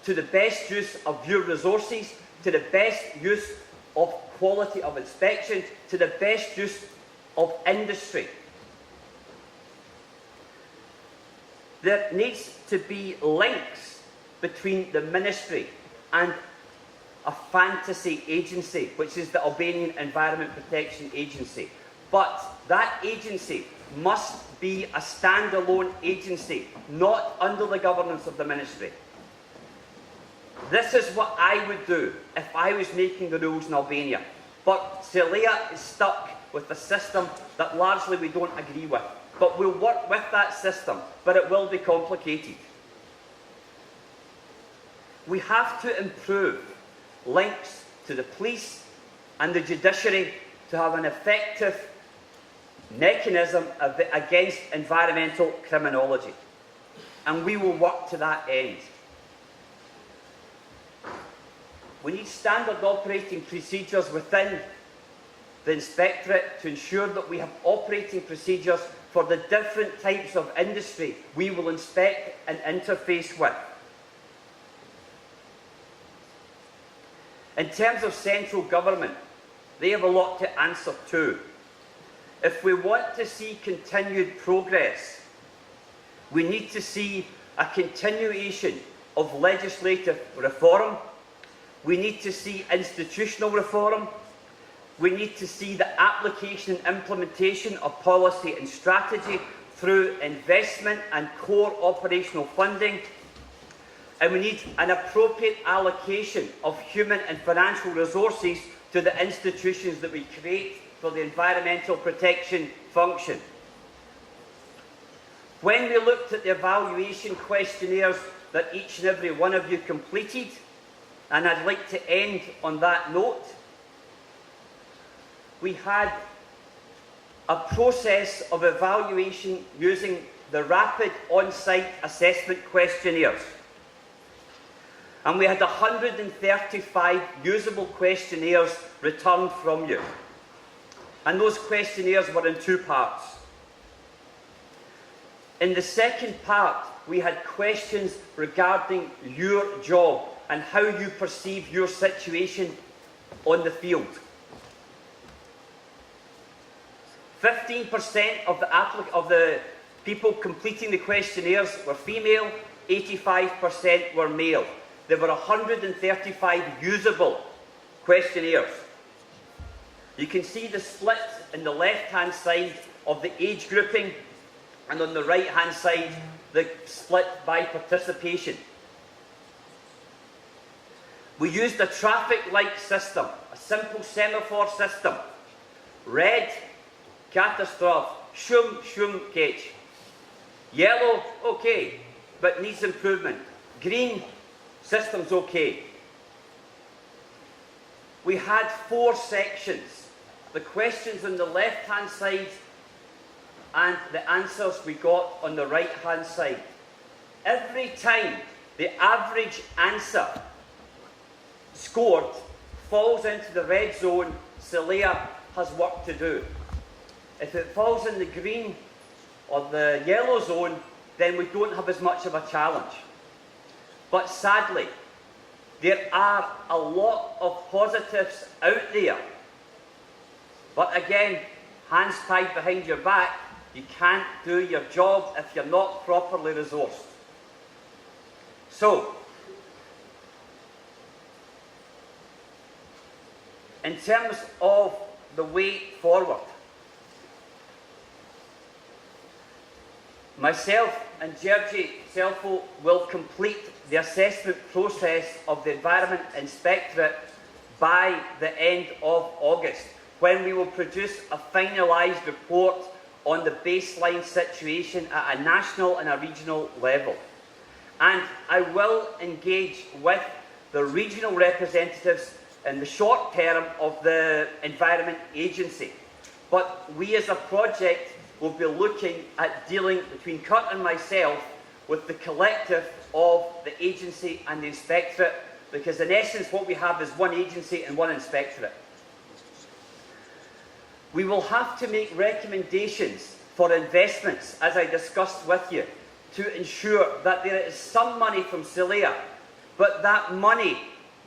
to the best use of your resources, to the best use of quality of inspection, to the best use of industry? There needs to be links between the ministry and a fantasy agency, which is the Albanian Environment Protection Agency. But that agency must be a standalone agency, not under the governance of the ministry. This is what I would do if I was making the rules in Albania. But SELEA is stuck with a system that largely we don't agree with. But we'll work with that system, but it will be complicated. We have to improve links to the police and the judiciary to have an effective mechanism against environmental criminology. And we will work to that end. We need standard operating procedures within the inspectorate to ensure that we have operating procedures for the different types of industry we will inspect and interface with. In terms of central government, they have a lot to answer to. If we want to see continued progress, we need to see a continuation of legislative reform. We need to see institutional reform. We need to see the application and implementation of policy and strategy through investment and core operational funding. And we need an appropriate allocation of human and financial resources to the institutions that we create for the environmental protection function. When we looked at the evaluation questionnaires that each and every one of you completed, and I'd like to end on that note, we had a process of evaluation using the rapid on-site assessment questionnaires. And we had 135 usable questionnaires returned from you. And those questionnaires were in two parts. In the second part, we had questions regarding your job and how you perceive your situation on the field. 15% of the people completing the questionnaires were female, 85% were male. There were 135 usable questionnaires. You can see the split in the left-hand side of the age grouping, and on the right-hand side, the split by participation. We used a traffic light system, a simple semaphore system. Red, catastrophe, shum, catch. Yellow, okay, but needs improvement. Green, system's okay. We had 4 sections. The questions on the left-hand side and the answers we got on the right-hand side. Every time the average answer scored falls into the red zone, SELEA has work to do. If it falls in the green or the yellow zone, then we don't have as much of a challenge. But sadly, there are a lot of positives out there. But again, hands tied behind your back, you can't do your job if you're not properly resourced. So, in terms of the way forward, myself and Georgi Selfo will complete the assessment process of the Environment Inspectorate by the end of August. when we will produce a finalised report on the baseline situation at a national and a regional level. And I will engage with the regional representatives in the short term of the Environment Agency. But we as a project will be looking at dealing between Kurt and myself with the collective of the agency and the inspectorate, because in essence what we have is one agency and one inspectorate. We will have to make recommendations for investments, as I discussed with you, to ensure that there is some money from SELEA, but that money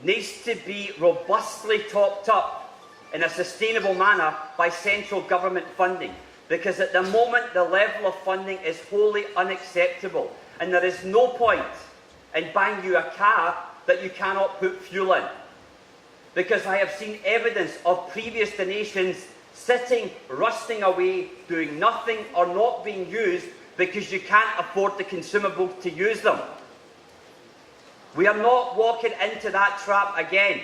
needs to be robustly topped up in a sustainable manner by central government funding, because at the moment the level of funding is wholly unacceptable, and there is no point in buying you a car that you cannot put fuel in, because I have seen evidence of previous donations sitting, rusting away, doing nothing or not being used because you can't afford the consumables to use them. We are not walking into that trap again.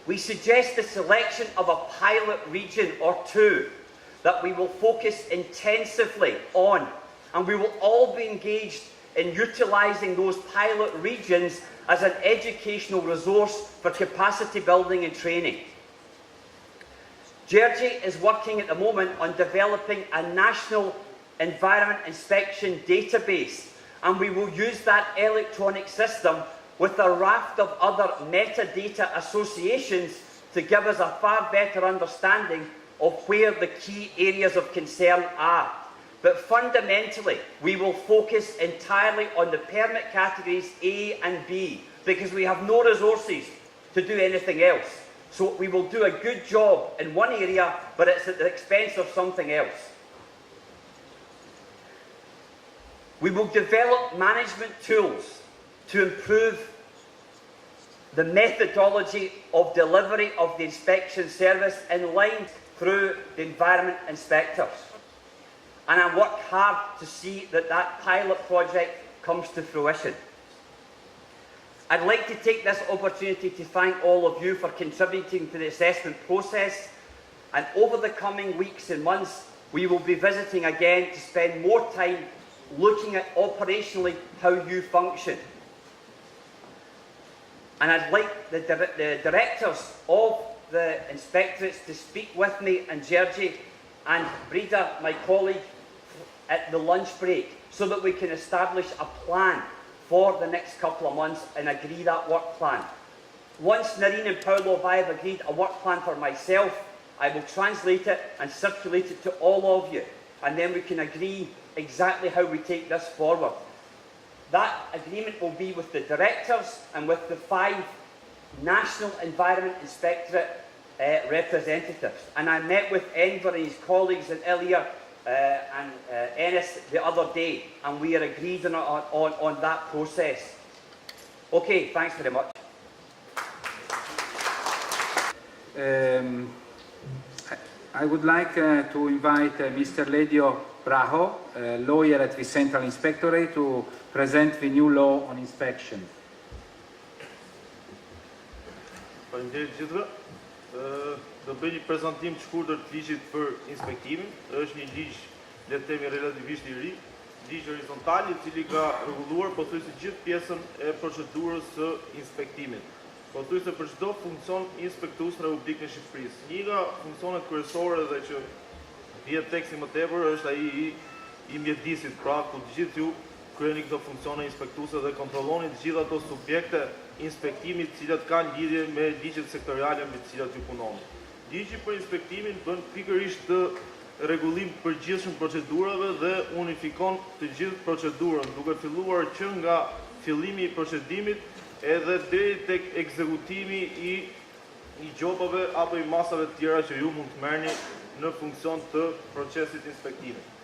We suggest the selection of a pilot region or two that we will focus intensively on, and we will all be engaged in utilising those pilot regions as an educational resource for capacity building and training. Georgie is working at the moment on developing a national environment inspection database, and we will use that electronic system with a raft of other metadata associations to give us a far better understanding of where the key areas of concern are. But fundamentally, we will focus entirely on the permit categories A and B, because we have no resources to do anything else. So we will do a good job in one area, but it's at the expense of something else. We will develop management tools to improve the methodology of delivery of the inspection service in line through the environment inspectors. And I work hard to see that that pilot project comes to fruition. I'd like to take this opportunity to thank all of you for contributing to the assessment process, and over the coming weeks and months we will be visiting again to spend more time looking at operationally how you function. And I'd like the directors of the inspectorates to speak with me and Georgie and Breda, my colleague, at the lunch break, so that we can establish a plan for the next couple of months and agree that work plan. Once Narine and Paolo I have agreed a work plan for myself, I will translate it and circulate it to all of you, and then we can agree exactly how we take this forward. That agreement will be with the directors and with the 5 National Environment Inspectorate representatives. And I met with Enver and his colleagues in Elia and Ennis the other day, and we are agreed on that process. Okay, thanks very much. I would like to invite Mr. Ledio Braho, lawyer at the Central Inspectorate, to present the new law on inspection. Faleminderit gjithëve. Do bëj një prezantim të shkurtër të ligjit për inspektimin. Është një ligj, le të themi, relativisht i ri, ligj horizontal, i cili ka rregulluar pothuajse gjithë pjesën e procedurës së inspektimit. Pothuajse për çdo funksion inspektues në Republikën e Shqipërisë. Një nga funksionet kryesore dhe që vjet teksti më tepër është ai i mjedisit, pra ku të gjithë ju kryeni këto funksione inspektuese dhe kontrolloni të gjitha ato subjekte inspektimit të cilat kanë lidhje me ligjet sektoriale mbi të cilat ju punoni. Ligji për inspektimin bën pikërisht të rregullim të përgjithshëm procedurave dhe unifikon të gjithë procedurën, duke filluar që nga fillimi i procedimit edhe deri tek ekzekutimi i gjobave apo i masave të tjera që ju mund të merrni në funksion të procesit inspektimit.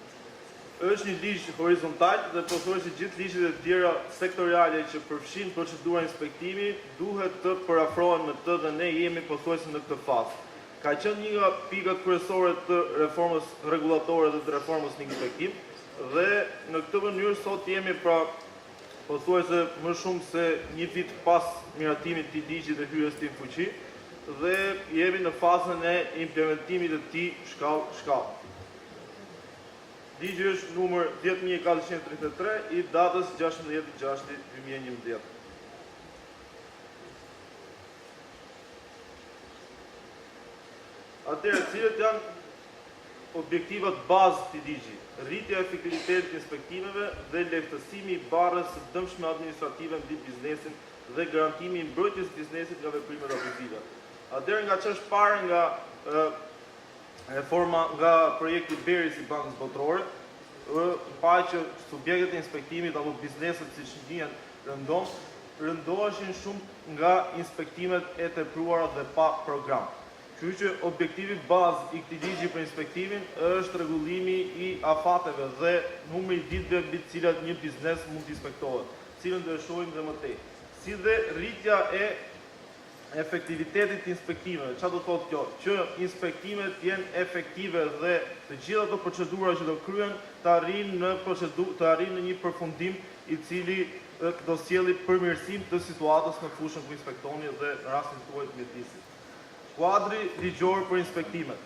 Është një ligj horizontal dhe pothuajse gjithë ligjet e tjera sektoriale që përfshin procedura inspektimi duhet të parafrohen me të dhe ne jemi pothuajse në këtë fazë. Ka qenë një nga pikat kryesore të reformës rregullatore dhe të reformës në inspektim dhe në këtë mënyrë sot jemi pra pothuajse më shumë se një vit pas miratimit të ligjit dhe hyrjes tij në fuqi, dhe jemi në fazën e implementimit të tij shkallë. Ligji është numër 10433 i datës 16/6/2011. Atëherë, cilët janë objektivat bazë të ligjit? Rritja e efektivitetit të inspektimeve dhe lehtësimi i barrës së dëmshme administrative mbi biznesin dhe garantimi i mbrojtjes së biznesit nga veprimet abuzive. Atëherë, nga ç'është parë nga reforma nga projekti Beris i Bankës Botërore, pa që subjektet e inspektimit apo bizneset siç njihen rëndoheshin shumë nga inspektimet e tepruara dhe pa program. Kështu që objektivi bazë i këtij ligji për inspektimin është rregullimi i afateve dhe numri i ditëve mbi të cilat një biznes mund të inspektohet, cilën do e shohim dhe më tej. Si dhe rritja e efektivitetit të inspektimeve. Çfarë do thotë kjo? Që inspektimet jenë efektive dhe të gjitha ato procedura që do kryen të arrijnë në një përfundim i cili do sjellë përmirësim të situatës në fushën ku inspektoni dhe në rastin tuaj të mjedisit. Kuadri ligjor për inspektimet.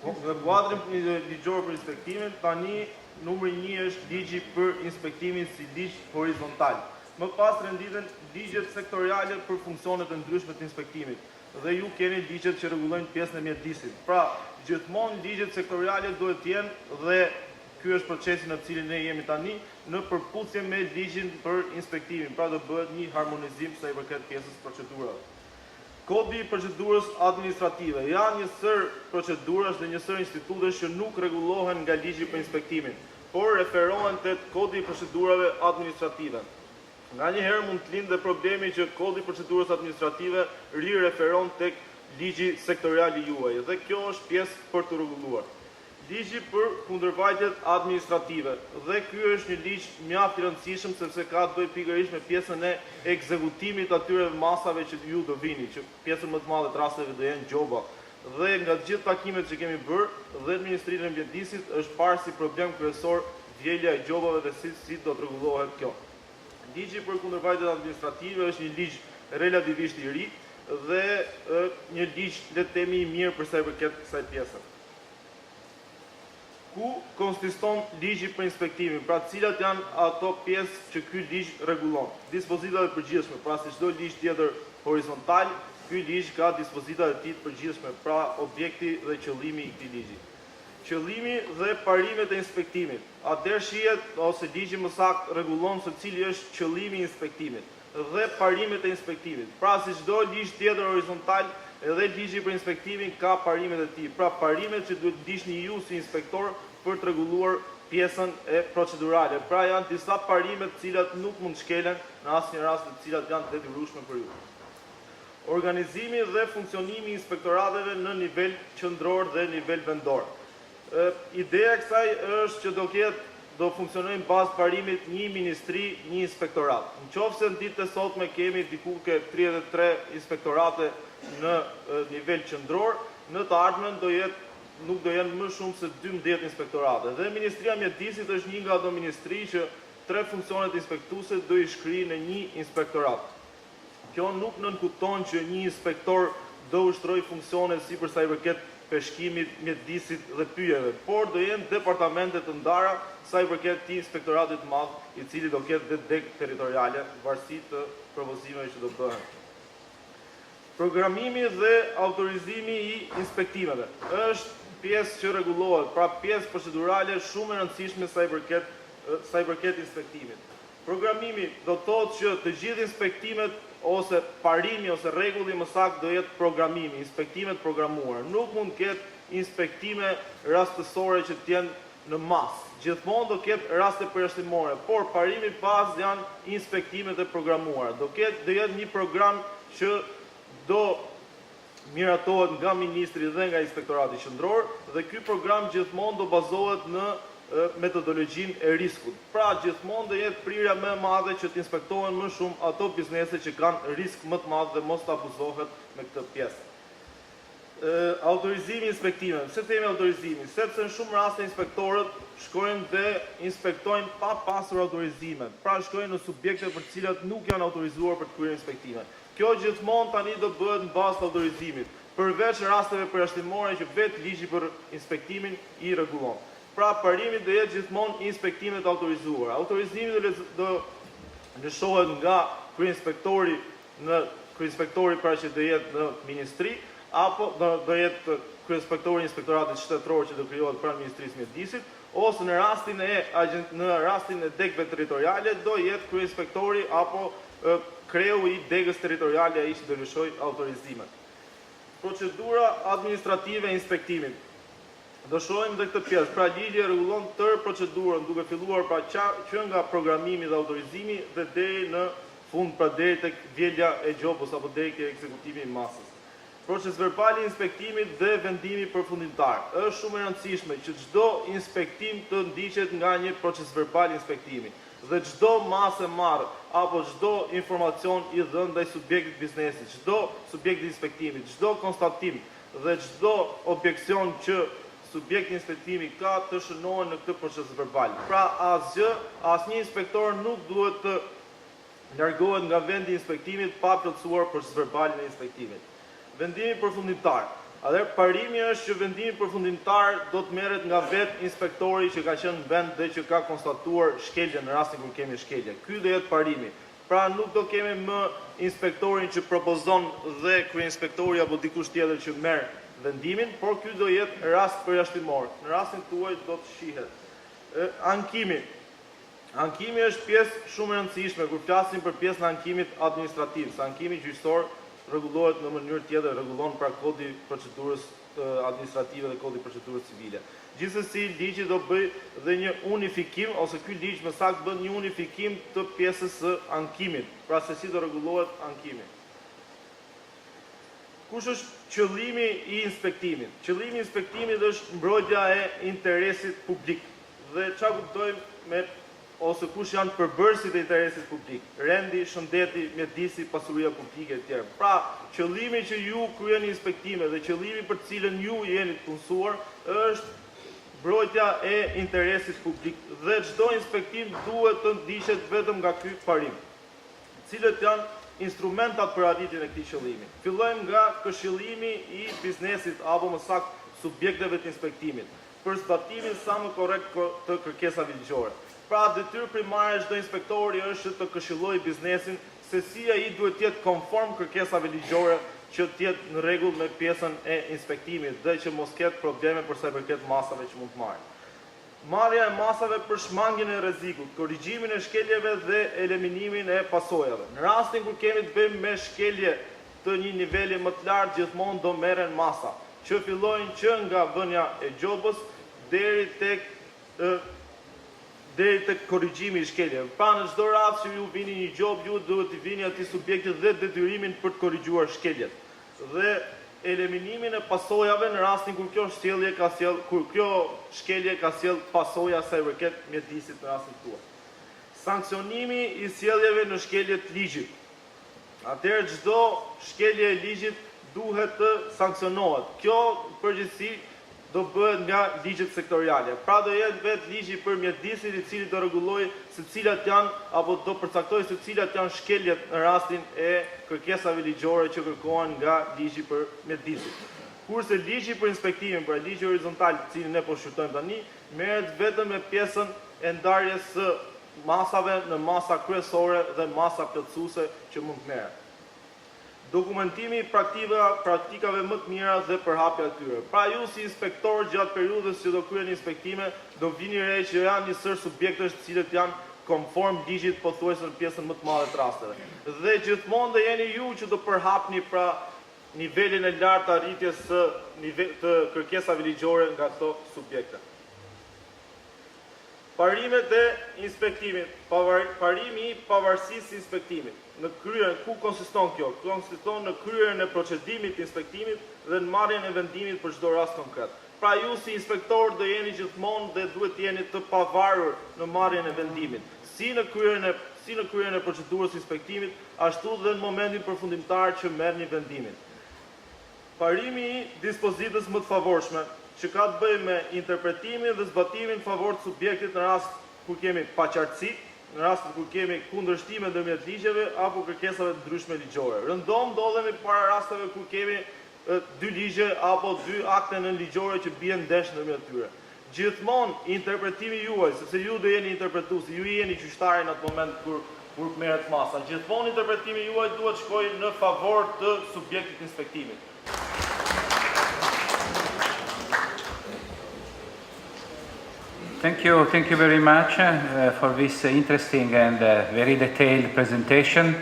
Në kuadrin ligjor për inspektimin, tani numri 1 është ligji për inspektimin si ligj horizontal. Më pas renditen ligjet sektoriale për funksionet e ndryshme të inspektimit. Dhe ju keni ligjet që rregullojnë pjesën e mjedisit. Pra, gjithmonë ligjet sektoriale duhet të jenë dhe ky është procesi në cilin ne jemi tani në përputhje me ligjin për inspektimin. Pra, do bëhet një harmonizim sa i përket pjesës procedurave. Kodi i procedurës administrative. Janë një sër procedurash dhe një sër institutesh që nuk rregullohen nga ligji për inspektimin, por referohen tek kodi i procedurave administrative. Nga një herë mund të lindë problemi që kodi i procedurës administrative referon tek ligji sektorial i juaj dhe kjo është pjesë për të rregulluar. Ligji për kundërvajtjet administrative dhe ky është një ligj mjaft i rëndësishëm sepse ka të bëjë pikërisht me pjesën e ekzekutimit atyre masave që ju do vini, që pjesën më të madhe të rasteve do jenë gjoba. Dhe nga të gjithë takimet që kemi bërë dhe në Ministrinë e Mjedisit është parë si problem kryesor vjelja e gjobave dhe si do të rregullohet kjo. Ligji për kundërvajtjet administrative është një ligj relativisht i ri dhe një ligj le të themi i mirë për sa i përket kësaj pjese. Ku konsiston ligji për inspektimin, pra cilat janë ato pjesë që ky ligj rregullon. Dispozitat e përgjithshme, pra si çdo ligj tjetër horizontal, ky ligj ka dispozitat e tij të përgjithshme, pra objekti dhe qëllimi i këtij ligji. Qëllimi dhe parimet e inspektimit. Atëherë shihet ose ligji më saktë rregullon se cili është qëllimi i inspektimit dhe parimet e inspektimit. Pra si çdo ligj tjetër horizontal, edhe ligji për inspektimin ka parimet e tij. Pra parimet që duhet ndiqni ju si inspektor për të rregulluar pjesën e procedurale. Pra janë disa parime të cilat nuk mund të shkelen në asnjë rast të cilat janë të detyrueshme për ju. Organizimi dhe funksionimi i inspektorateve në nivel qendror dhe nivel vendor. Ideja e kësaj është që do funksionojnë bazë parimit një ministri, një inspektorat. Nëse në ditët e sotme kemi diku ke 33 inspektorate në nivel qendror, në të ardhmen nuk do jenë më shumë se 12 inspektorate. Dhe Ministria e Mjedisit është një nga ato ministri që 3 funksionet inspektuese do i shkrijnë në një inspektorat. Kjo nuk nënkupton që një inspektor do ushtrojë funksione sipër sa i përket peshkimit, mjedisit dhe pyjeve, por do jenë departamente të ndara sa i përket këtij inspektoratit të madh, i cili do ketë vetë deg territoriale, varësi të propozimeve që do bëhen. Programimi dhe autorizimi i inspektimeve është pjesë që rregullohet, pra pjesë procedurale shumë e rëndësishme sa i përket inspektimit. Programimi do thotë që të gjithë inspektimet ose parimi ose rregulli më saktë do jetë programimi, inspektimet programuar. Nuk mund të ketë inspektime rastësore që të jenë në masë. Gjithmonë do ketë raste përjashtimore, por parimi bazë janë inspektimet e programuara. Do jetë një program që do miratohet nga ministri dhe nga inspektorati qendror dhe ky program gjithmonë do bazohet në metodologjinë e riskut. Pra gjithmonë do jetë prirja më e madhe që të inspektohen më shumë ato biznese që kanë risk më të madh dhe mos të abuzohet me këtë pjesë. Autorizimi i inspektimeve. Pse themi autorizimi? Sepse në shumë raste inspektorët shkojnë dhe inspektojnë pa pasur autorizime. Pra shkojnë në subjekte për të cilat nuk janë autorizuar për të kryer inspektime. Kjo gjithmonë tani do bëhet në bazë të autorizimit, përveç rasteve përjashtimore që vetë ligji për inspektimin i rregullon. Pra parimi do jetë gjithmonë inspektimet autorizuara. Autorizimi do lëshohet nga kryeinspektori pra që do jetë në ministri, apo do jetë kryeinspektori i inspektoratit shtetëror që do krijohet pranë Ministrisë Mjedisit, ose në rastin e degëve territoriale do jetë kryeinspektori apo kreu i degës territoriale ai që do lëshojë autorizimet. Procedura administrative e inspektimit. Do shohim dhe këtë pjesë. Pra ligji rregullon tërë procedurën, duke filluar pra që nga programimi dhe autorizimi dhe deri në fund, pra deri tek vjelja e gjobës apo deri tek ekzekutimi i masës. Proces verbal i inspektimit dhe vendimi përfundimtar. Është shumë e rëndësishme që çdo inspektim të ndiqet nga një proces verbal inspektimi dhe çdo masë marrë apo çdo informacion i dhënë ndaj subjektit biznesit, çdo subjekt i inspektimit, çdo konstatim dhe çdo objeksion që subjekti inspektimi ka të shënohen në këtë proces verbal. Pra asnjë inspektor nuk duhet të largohet nga vendi i inspektimit pa plotësuar proces verbalin e inspektimit. Vendimi përfundimtar. Atëherë parimi është që vendimi përfundimtar do të merret nga vetë inspektori që ka qenë në vend dhe që ka konstatuar shkelje në rastin kur kemi shkelje. Ky do jetë parimi. Pra nuk do kemi më inspektorin që propozon dhe kryeinspektori apo dikush tjetër që merr vendimin, por ky do jetë rast përjashtimor. Në rastin tuaj do të shihet. Ankimi. Ankimi është pjesë shumë e rëndësishme kur flasim për pjesën e ankimit administrativ. Sa ankimi gjyqësor rregullohet në mënyrë tjetër, rregullon pra kodi procedurës administrative dhe kodi procedurës civile. Gjithsesi, ligji do bëj dhe një unifikim, ose ky ligj më saktë bën një unifikim të pjesës së ankimit, pra se si do rregullohet ankimi. Kush është qëllimi i inspektimit? Qëllimi i inspektimit është mbrojtja e interesit publik. Dhe çfarë kuptojmë me ose kush janë përbërësit e interesit publik, rendi, shëndeti, mjedisi, pasuria publike e tjerë. Pra, qëllimi që ju kryeni inspektime dhe qëllimi për cilën ju jeni të punësuar është mbrojtja e interesit publik dhe çdo inspektim duhet të ndiqet vetëm nga ky parim. Cilët janë instrumentat për arritjen e këtij qëllimi? Fillojmë nga këshillimi i biznesit apo më saktë subjekteve të inspektimit për zbatimin sa më korrekt të kërkesave ligjore. Pra, detyrë primare çdo inspektori është të këshillojë biznesin se si ai duhet të jetë konform kërkesave ligjore që të jetë në rregull me pjesën e inspektimit dhe që mos ketë probleme për sa i përket masave që mund të marrë. Marrja e masave për shmangjen e rrezikut, korrigjimin e shkeljeve dhe eliminimin e pasojave. Në rastin kur kemi të bëjmë me shkelje të një niveli më të lartë, gjithmonë do merren masa, që fillojnë që nga vënia e gjobës deri tek korrigjimi i shkeljeve. Pra në çdo rast që ju vini një gjobë, ju duhet të vini atij subjekti dhe detyrimin për të korrigjuar shkeljet. Dhe eliminimin e pasojave në rastin kur kjo shkelje ka sjell pasoja sa i përket mjedisit në rastin tuaj. Sankcionimi i sjelljeve në shkelje të ligjit. Atëherë çdo shkelje e ligjit duhet të sankcionohet. Kjo përgjithësi do bëhet nga ligjet sektoriale. Pra do jetë vetë ligji për mjedisin i cili do rregullojë se cilat janë apo do përcaktojë se cilat janë shkeljet në rastin e kërkesave ligjore që kërkohen nga ligji për mjedisin. Kurse ligji për inspektimin, pra ligji horizontal, i cilin ne po shqyrtojmë tani, merret vetëm me pjesën e ndarjes së masave në masa kryesore dhe masa plotësuese që mund të merret. Dokumentimi i praktikave më të mira dhe përhapja e tyre. Pra ju si inspektor gjatë periudhës që do kryeni inspektime, do vini re që janë një sër subjektesh të cilët janë konform ligjit pothuajse në pjesën më të madhe të rasteve. Dhe gjithmonë do jeni ju që do përhapni pra nivelin e lartë të arritjes të kërkesave ligjore nga këto subjekte. Parimet e inspektimit, parimi i pavarësisë së inspektimit. Në kryer, ku konsiston kjo? Konsiston në kryerjen e procedimit të inspektimit dhe në marrjen e vendimit për çdo rast konkret. Pra ju si inspektor do jeni gjithmonë dhe duhet të jeni të pavarur në marrjen e vendimit, si në kryerjen e procedurës së inspektimit, ashtu dhe në momentin përfundimtar që merrni vendimin. parimi I dispozitës më të favorshme, që ka të bëjë me interpretimin dhe zbatimin favor të subjektit në rast kur kemi paqartësi, në rast kur kemi kundërshtime ndërmjet ligjeve apo kërkesave të ndryshme ligjore. Rëndom ndodhemi para rasteve kur kemi dy ligje apo dy akte nënligjore që bien ndesh ndërmjet tyre. Gjithmonë interpretimi juaj, sepse ju do jeni interpretuesi, ju jeni gjyqtari në atë moment kur merret masa. Gjithmonë interpretimi juaj duhet shkojë në favor të subjektit inspektimit. Thank you very much for this interesting and very detailed presentation.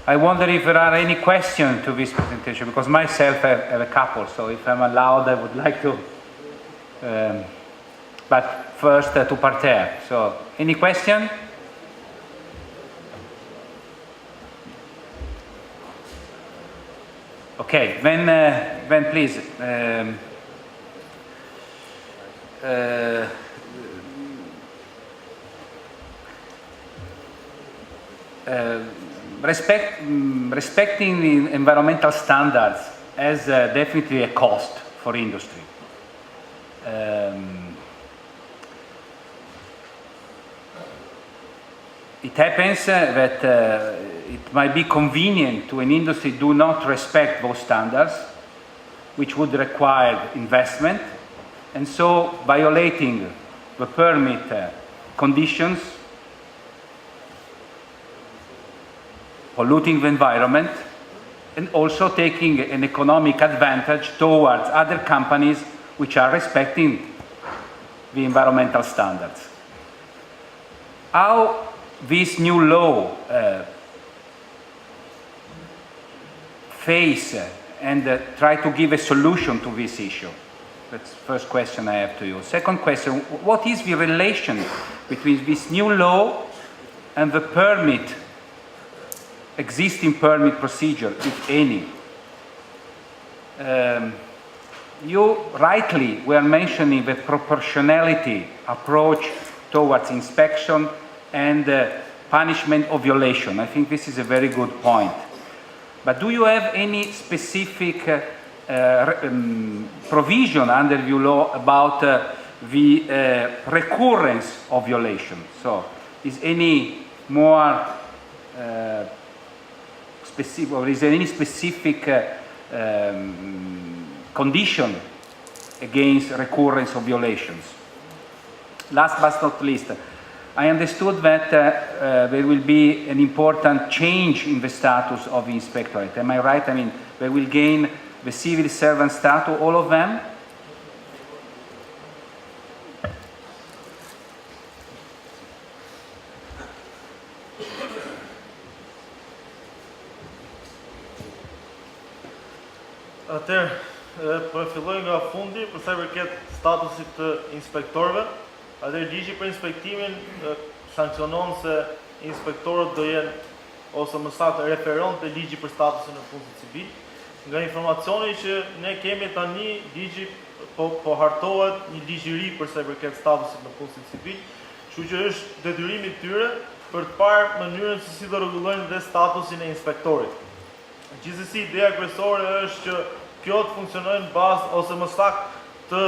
I wonder if there are any questions to this presentation, because myself I have a couple, so if I'm allowed, I would like to. But first to parterre. So, any question? Okay, then please. Respecting the environmental standards has definitely a cost for industry. It happens that it might be convenient to an industry do not respect those standards, which would require investment, and so violating the permit conditions, polluting the environment, and also taking an economic advantage towards other companies which are respecting the environmental standards. How this new law face and try to give a solution to this issue? That's the first question I have to you. Second question, what is the relation between this new law and the permit, existing permit procedure, if any? You rightly were mentioning the proportionality approach towards inspection and punishment of violation. I think this is a very good point. But do you have any specific provision under the law about the recurrence of violation? So, is any more specific, or is there any specific condition against recurrence of violations? Last but not least, I understood that there will be an important change in the status of the inspectorate. Am I right? I mean, they will gain the civil servant status, all of them? Po filloj nga fundi, për sa i përket statusit të inspektorëve. Atëherë ligji për inspektimin sankcionon se inspektorët do jenë, ose më saktë referon te ligji për statusin e punësit civil. Nga informacioni që ne kemi tani, ligji po hartohet një ligj I ri për sa I përket statusit në punësin civil, kështu që është detyrimi I tyre për të parë mënyrën se si do rregullojnë dhe statusin e inspektorit. Gjithsesi, ideja kryesore është që kjo të funksionojë në bazë ose më saktë të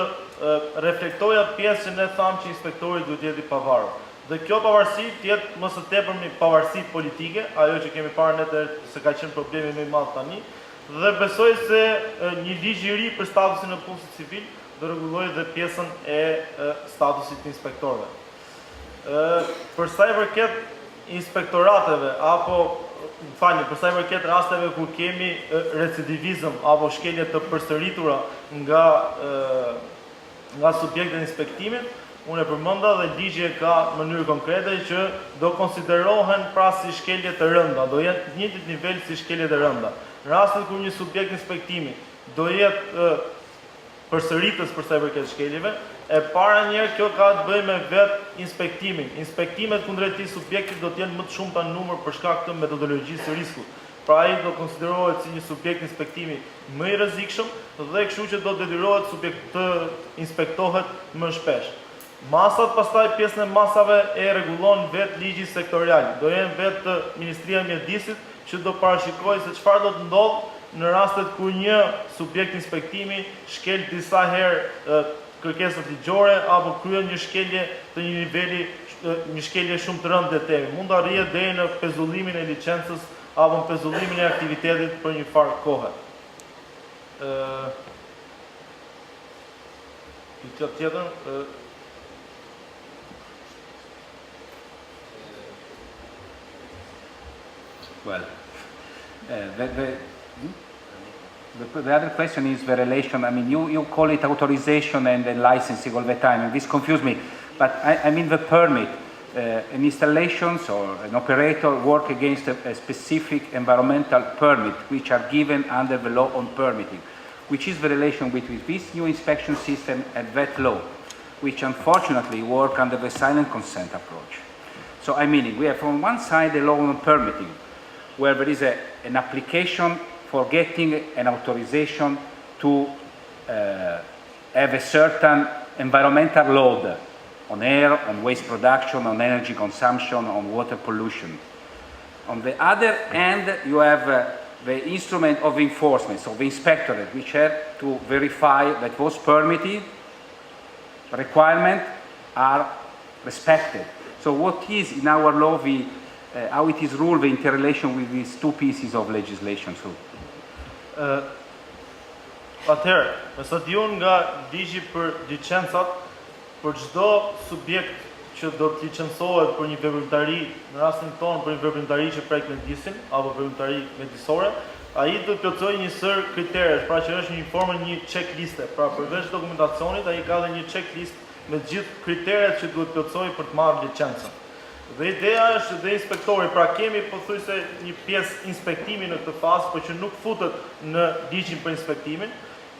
reflektojë atë pjesë që ne thamë që inspektori duhet jetë I pavarur. Dhe kjo pavarësi të jetë më së tepërmi pavarësi politike, ajo që kemi parë ne se ka qenë problemi më I madh tani, dhe besoj se një ligj I ri për statusin e punësit civil do rregullojë dhe pjesën e statusit të inspektorëve. Për sa I përket inspektorateve apo për sa I përket rasteve ku kemi recidivizëm apo shkelje të përsëritura nga subjektet e inspektimit, unë e përmenda dhe ligji ka mënyrë konkrete që do konsiderohen pra si shkelje të rënda, do jetë njëjtit nivel si shkeljet e rënda. Në rastet kur një subjekt inspektimi do jetë përsëritës për sa I përket shkeljeve, e para njerë kjo ka të bëjë me vetë inspektimin. Inspektimet kundrejt këtij subjekti do të jenë më të shumta në numër për shkak të metodologjisë së riskut. Pra ai do konsiderohet si një subjekt inspektimi më I rrezikshëm dhe kështu që do detyrohet subjekt të inspektohet më shpesh. Masat, pastaj pjesën e masave e rregullon vetë ligji sektorial. Do jenë vetë Ministria e Mjedisit që do parashikojë se çfarë do të ndodhë në rastet kur një subjekt inspektimi shkel disa herë kërkesat ligjore apo kryen një shkelje të një niveli, një shkelje shumë të rëndë detemi. Mund të arrihet deri në pezullimin e licencës apo në pezullimin e aktivitetit për një farë kohe. Tjetër, well, the other question is the relation. I mean, you call it authorization and then licensing all the time, and this confused me. But I mean the permit. An installations or an operator work against a specific environmental permit, which are given under the law on permitting, which is the relation between this new inspection system and that law, which unfortunately work under the silent consent approach. So I mean, we have on one side the law on permitting, where there is an application for getting an authorization to have a certain environmental load on air, on waste production, on energy consumption, on water pollution. On the other hand, you have the instrument of enforcement, so the inspectorate, which have to verify that those permitting requirements are respected. So what is in our law, how it is ruled, the interrelation with these two pieces of legislation? So. Atëherë, me sa diun nga ligji për licencat, për çdo subjekt që do të licencohet për një veprimtari, në rastin tonë për një veprimtari që prek mjedisin apo veprimtari mjedisore, ai do të plotësojë një sër kriteresh, pra që është një formë një checkliste. Pra përveç dokumentacionit, ai ka edhe një checklist me gjithë kriteret që duhet plotësojë për të marrë licencën. Dhe ideja është dhe inspektori, pra kemi pothuajse një pjesë inspektimi në këtë fazë, por që nuk futet në ligjin për inspektimin,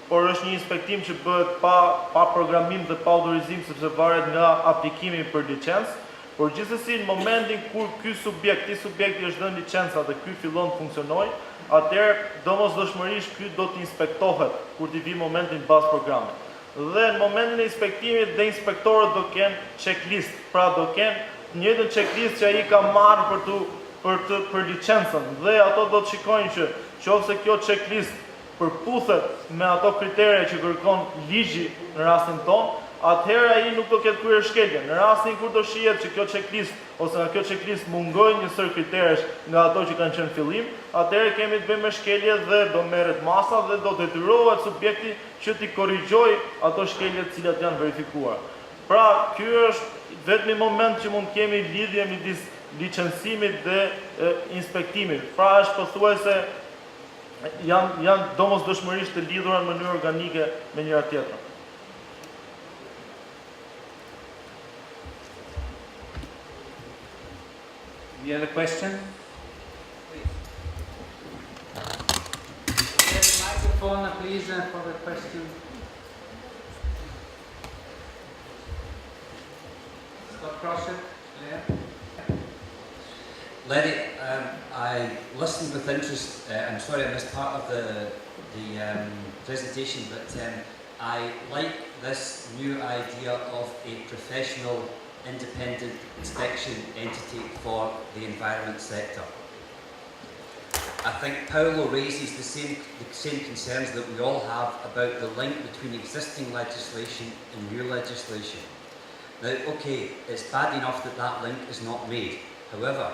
por është një inspektim që bëhet pa programim dhe pa autorizim, sepse varet nga aplikimi për licencë, por gjithsesi në momentin kur ky subjekti është dhënë licenca dhe ky fillon të funksionojë, atëherë domosdoshmërisht ky do të inspektohet kur të vi momentin pas programit. Dhe në momentin e inspektimit dhe inspektorët do kenë checklist, pra do kenë njëjtën checklist që ai ka marrë për licencën, dhe ato do të shikojnë që nëse kjo checklist përputhet me ato kritere që kërkon ligji në rastin tonë, atëherë ai nuk do ketë kryer shkelje. Në rastin kur do shihet që kjo checklist ose nga kjo checklist mungojnë një sër kriteresh nga ato që kanë qenë fillim, atëherë kemi të bëjmë me shkelje dhe do merret masa dhe do detyrohet subjekti që t'i korrigjojë ato shkelje të cilat janë verifikuar. Pra, ky është vetëm moment që mund kemi lidhje midis licencimit dhe inspektimit. Pra, është pothuajse janë domosdoshmërisht të lidhura në mënyrë organike me njëra tjetrën. Any other question? Yes, microphone, please, for the question. Scott Crosset, yeah. Larry, I listened with interest. I'm sorry I missed part of the presentation, but I like this new idea of a professional, independent inspection entity for the environment sector. I think Paolo raises the same concerns that we all have about the link between existing legislation and new legislation. Now, okay, it's bad enough that that link is not made. However,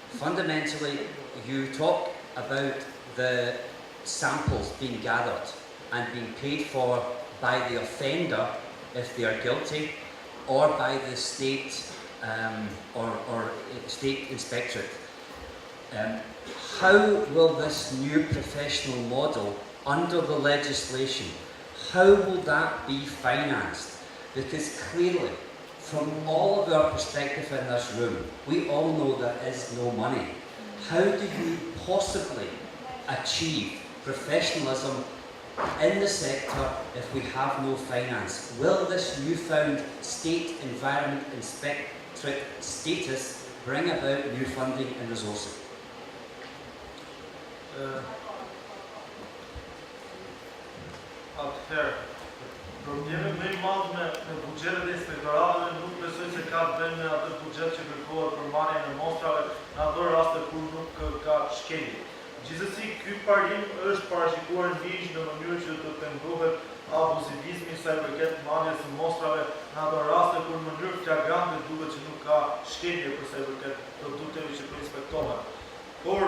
fundamentally, you talk about the samples being gathered and being paid for by the offender if they are guilty, or by the state or state inspectorate. How will this new professional model under the legislation, how will that be financed? Because clearly, from all of our perspective in this room, we all know there is no money. How do you possibly achieve professionalism in the sector if we have no finance? Will this newfound state environment inspectorate status bring about new funding and resourcing? Problemi më i madh me buxhetet e inspektorateve nuk besoj se ka të bëjë me atë buxhet që kërkohet për marrjen e mostrave në ato raste kur nuk ka shkelje. Gjithsesi, ky parim është parashikuar në ligj në mënyrë që të pengohet abuzivizmi sa i përket marrjes së mostrave në ato raste kur në mënyrë flagrante duket që nuk ka shkelje për sa i përket produkteve që po inspektohen. Por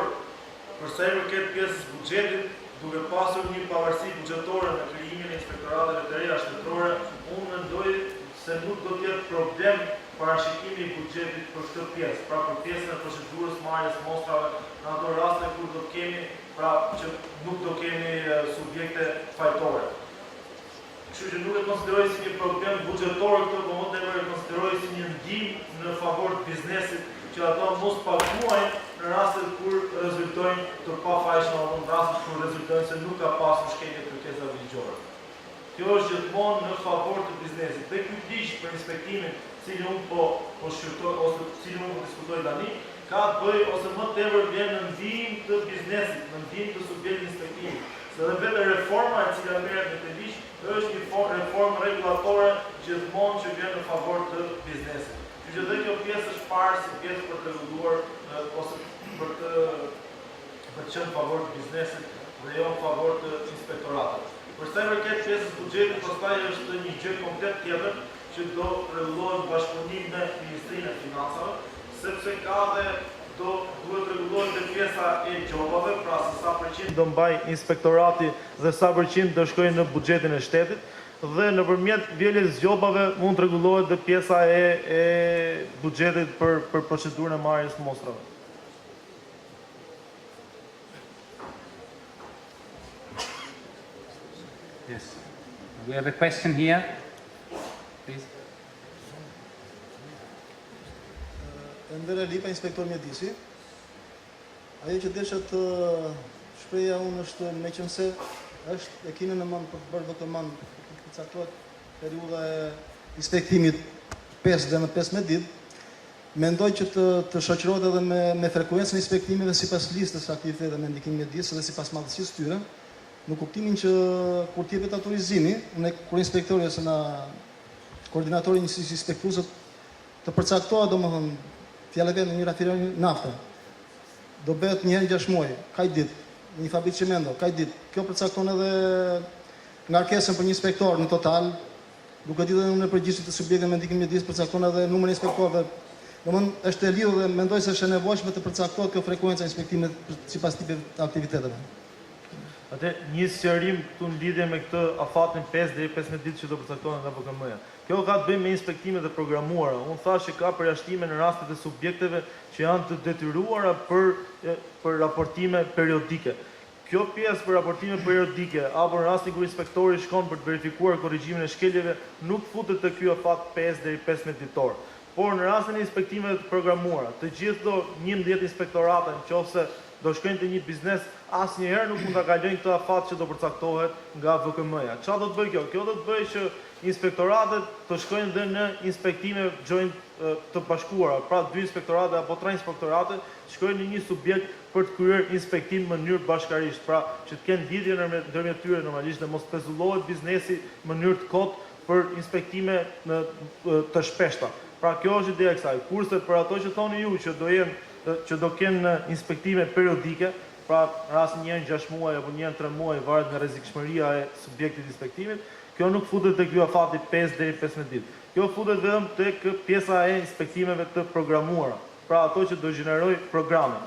për sa i përket pjesës buxhetit, duke pasur një pavarësi buxhetore në krijimin e inspektorateve të reja shtetërore, unë mendoj se nuk do të jetë problem parashikimi i buxhetit për këtë pjesë, pra për pjesën e procedurës marrjes mostrave në ato raste kur do të kemi, pra që nuk do kemi subjekte fajtore. Kështu që nuk e konsideroj si një problem buxhetor këtë, por më tepër e konsideroj si një ndihmë në favor të biznesit që ato mos paguajnë në rastet kur rezultojnë të pafajshme apo në rastet kur rezultojnë se nuk ka pasur shkelje kërkesave ligjore. Kjo është gjithmonë në favor të biznesit. Dhe ky ligj për inspektimin, cilin unë po shqyrtoj ose cilin unë po diskutoj tani, ka të bëjë ose më tepër vjen në ndihmë të biznesit, në ndihmë të subjektit inspektimit. Se dhe vetë reforma e cila merret me këtë ligj është një reformë rregullatore gjithmonë që vjen në favor të biznesit. Kështu që dhe kjo pjesë është parë si pjesë për të rregulluar ose për të qenë në favor të biznesit dhe jo në favor të inspektorateve. Për sa i përket pjesës buxhetit, pastaj është një gjë komplet tjetër që do rregullohet bashkëpunim me Ministrinë e Financave, sepse ka dhe duhet rregullohet dhe pjesa e gjobave, pra se sa përqind do mbaj inspektorati dhe sa përqind do shkojnë në buxhetin e shtetit, dhe nëpërmjet vjeljes gjobave mund të rregullohet dhe pjesa e buxhetit për procedurën e marrjes mostrave. Yes. We have a question here. Please. Endere Lipa, inspektor mjedisi. Ajo që desha të shpreja unë është me qënëse është e kine në manë për të bërë vëkëman të caktuat periuda e inspektimit 5 dhe në 15 ditë, mendoj që të shoqërohet edhe me frekuencën e inspektimit dhe sipas listës aktivitete me ndikim mjedis dhe sipas madhësisë tyre, në kuptimin që kur t'jepet autorizimi, kur inspektori ose na koordinatori i njësisë inspektuese të përcaktohet domethënë fjalë vetë në një rafinerë nafte, do bëhet një herë 6 muaj, kaq ditë, në një fabrikë çimento, kaq ditë. Kjo përcakton edhe ngarkesën për një inspektor në total, duke ditur edhe në përgjithësi të subjektit me ndikim mjedis përcakton edhe numrin e inspektorëve. Domethënë është e lidhur dhe mendoj se është e nevojshme të përcaktohet kjo frekuenca e inspektimit sipas tipit të aktiviteteve. Atë një sqarim këtu në lidhje me këtë afatin 5 deri 15 ditë që do përcaktohen nga BKM-ja. Kjo ka të bëjë me inspektimet e programuara. Unë thash që ka përjashtime në rastet e subjekteve që janë të detyruara për raportime periodike. Kjo pjesë për raportime periodike apo në rastin kur inspektori shkon për të verifikuar korrigjimin e shkeljeve nuk futet te ky afat 5 deri 15 ditor. Por në rastin e inspektimeve të programuara, të gjithë do 11 inspektorate nëse do shkojnë te një biznes, asnjëherë nuk mund ta kalojnë këtë afat që do përcaktohet nga VKM-ja. Çfarë do të bëjë kjo? Kjo do të bëjë që inspektoratet të shkojnë dhe në inspektime joint të bashkuara, pra 2 inspektorate apo 3 inspektorate shkojnë në një subjekt për të kryer inspektim në mënyrë bashkarisht, pra që të kenë lidhje ndërmjet tyre normalisht dhe mos pezullohet biznesi në mënyrë të kotë për inspektime të shpeshta. Pra kjo është ideja e kësaj. Kurse për ato që thoni ju që do kenë inspektime periodike, pra rastin një herë 6 muaj apo një herë 3 muaj varet nga rrezikshmëria e subjektit inspektimit, kjo nuk futet tek ky afati 5 deri 15 ditë. Kjo futet vetëm tek pjesa e inspektimeve të programuara, pra ato që do gjeneroj programe.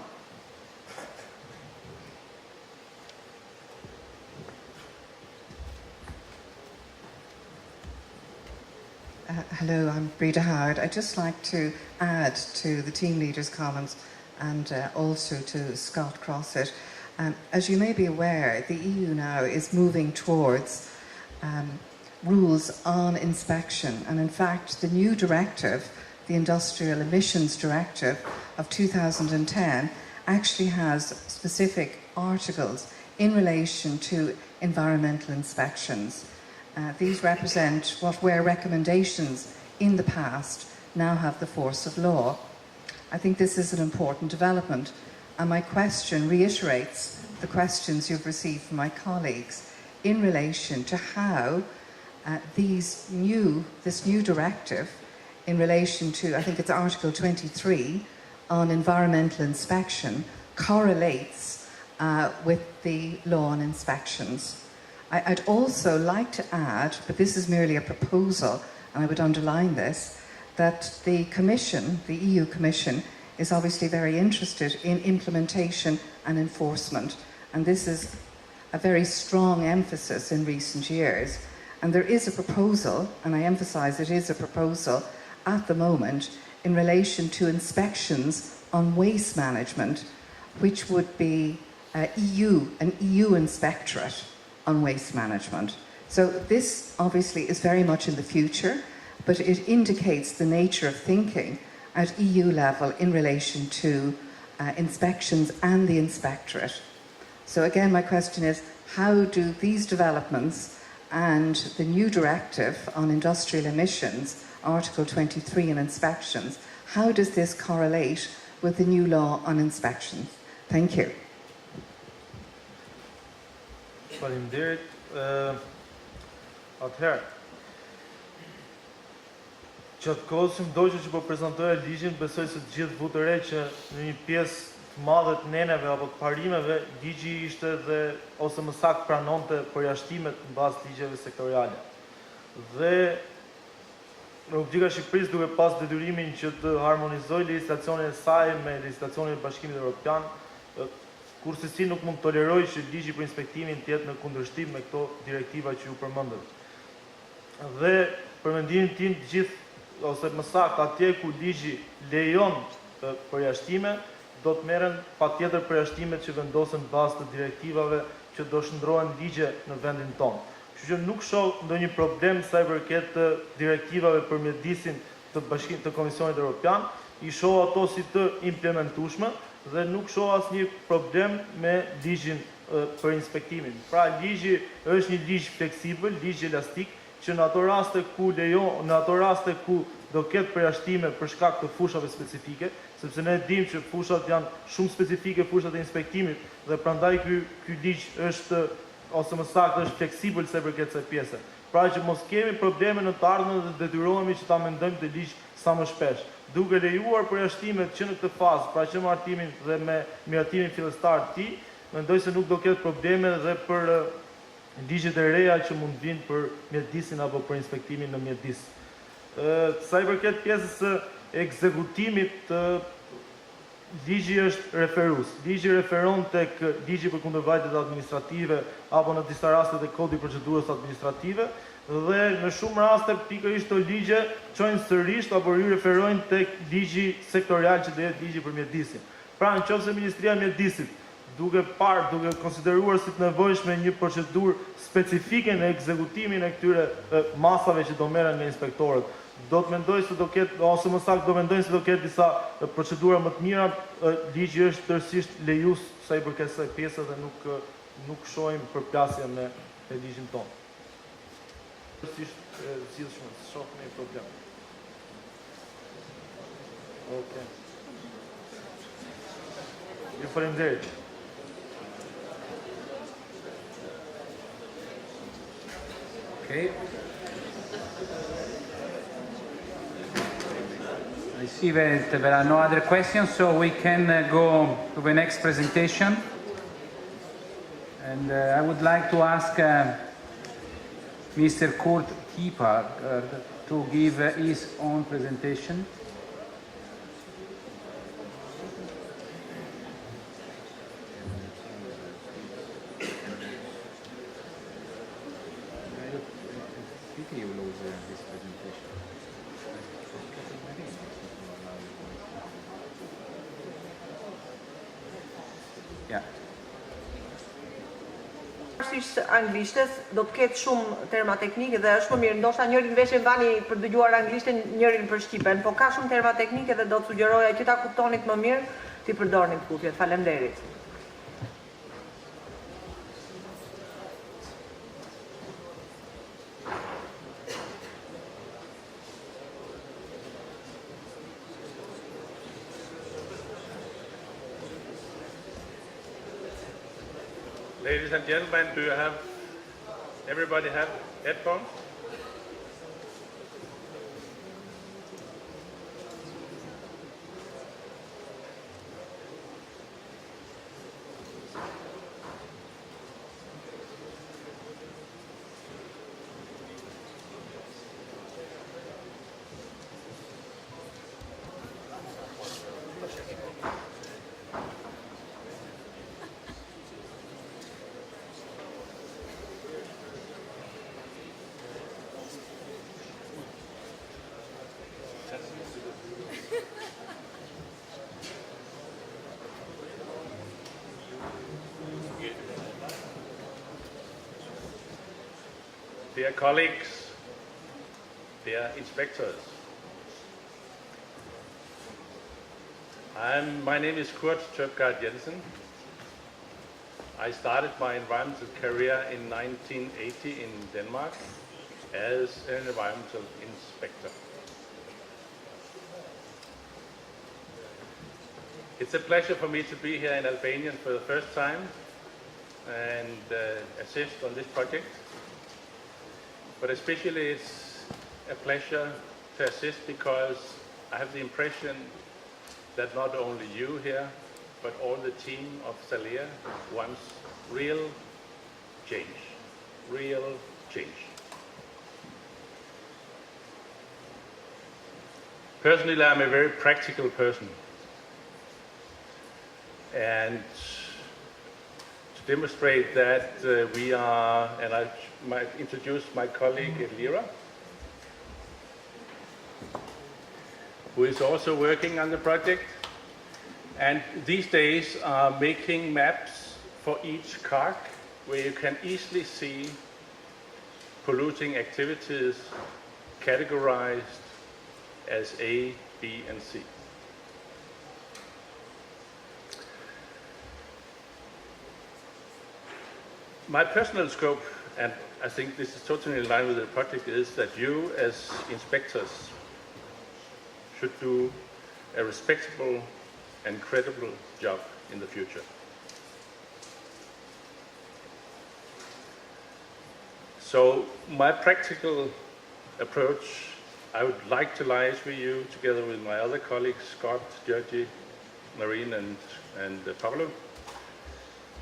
Hello, I'm Breda Howard. I'd just like to add to the team leader's comments and also to Scott Crossett. As you may be aware, the EU now is moving towards rules on inspection. And in fact, the new directive, the Industrial Emissions Directive of 2010, actually has specific articles in relation to environmental inspections. These represent what were recommendations in the past now have the force of law. I think this is an important development, and my question reiterates the questions you've received from my colleagues in relation to how this new directive in relation to, I think it's Article 23 on environmental inspection, correlates with the law on inspections. I'd also like to add, but this is merely a proposal, and I would underline this, that the Commission, the EU Commission, is obviously very interested in implementation and enforcement, and this is a very strong emphasis in recent years. And there is a proposal, and I emphasise it is a proposal at the moment, in relation to inspections on waste management, which would be an EU inspectorate on waste management. So this obviously is very much in the future, but it indicates the nature of thinking at EU level in relation to inspections and the inspectorate. So again, my question is, how do these developments and the new directive on industrial emissions, Article 23 on inspections, how does this correlate with the new law on inspections? Thank you. Faleminderit. Atëherë, qatë kohës që më doqë që po prezantoja ligjin, besoj se të gjithë vu të re që në një pjesë të madhe të neneve apo të parimeve, ligji ishte dhe ose më saktë pranonte përjashtimet në bazë të ligjeve sektoriale. Dhe Republika e Shqipërisë duke pas detyrimin që të harmonizojë legjislacionin e saj me legjislacionin e Bashkimit Evropian, kurse nuk mund të toleroj që ligji për inspektimin të jetë në kundërshtim me këto direktiva që ju përmendët. Dhe për mendimin tim të gjithë, ose më saktë atje ku ligji lejon përjashtime, do të merren patjetër përjashtimet që vendosen bazë të direktivave që do shndrohen ligje në vendin tonë. Kështu që nuk shoh ndonjë problem sa i përket të direktivave për mjedisin të Komisionit Evropian, i shoh ato si të implementueshme dhe nuk shoh asnjë problem me ligjin për inspektimin. Pra ligji është një ligj fleksibël, ligj elastik, që në ato raste ku do ketë përjashtime për shkak të fushave specifike, sepse ne dimë që fushat janë shumë specifike, fushat e inspektimit, dhe prandaj ky ligj është, ose më saktë është fleksibël se përket kësaj pjese. Pra që mos kemi probleme në të ardhmen dhe detyrohemi që ta mendojmë të ligj sa më shpesh. Duke lejuar përjashtimet që në këtë fazë, pra që me hartimin dhe me miratimin fillestar të tij, mendoj se nuk do ketë probleme dhe për ligjet e reja që mund vinë për mjedisin apo për inspektimin në mjedis. Sa i përket pjesës së ekzekutimit, ligji është referues. Ligji referon tek ligji për kundërvajtjet administrative apo në disa raste tek kodi i procedurës administrative, dhe në shumë raste pikërisht këto ligje çojnë sërish apo rireferojnë tek ligji sektorial që do jetë ligji për mjedisin. Pra nëse Ministria e Mjedisit duke konsideruar si të nevojshme një procedurë specifike në ekzekutimin e këtyre masave që do merren nga inspektorët, do të mendoj se do ketë, ose më saktë do mendojnë se do ketë disa procedura më të mira, ligji është tërësisht lejues sa i përket kësaj pjese dhe nuk shohim përplasje me ligjin tonë. Tërësisht zgjidhshëm, shoh me problem. Okej. Ju faleminderit. Okay. I see that there are no other questions, so we can go to the next presentation. And I would like to ask Mr. Kurt Kieper to give his own presentation. Anglishtes do të ketë shumë terma teknike dhe është më mirë, ndoshta njërin veshje mbani për dëgjuar anglishten, njërin për shqipen, po ka shumë terma teknike dhe do të sugjeroja që ta kuptonit më mirë, ti përdorni kufjet. Faleminderit. Ladies and gentlemen, everybody have headphones? dear colleagues, dear inspectors. My name is Kurt Tjøpgaard Jensen. I started my environmental career in 1980 in Denmark as an environmental inspector. It's a pleasure for me to be here in Albania for the first time and assist on this project. But especially it's a pleasure to assist because I have the impression that not only you here, but all the team of SELEA wants real change, real change. Personally, I'm a very practical person. And to demonstrate that we are, and I might introduce my colleague Elira, who is also working on the project, and these days are making maps for each car where you can easily see polluting activities categorized as A, B, and C. My personal scope, and I think this is totally in line with the project, is that you as inspectors should do a respectable and credible job in the future. So my practical approach, I would like to liaise with you together with my other colleagues, Scott, Georgie, Marine, and Pablo,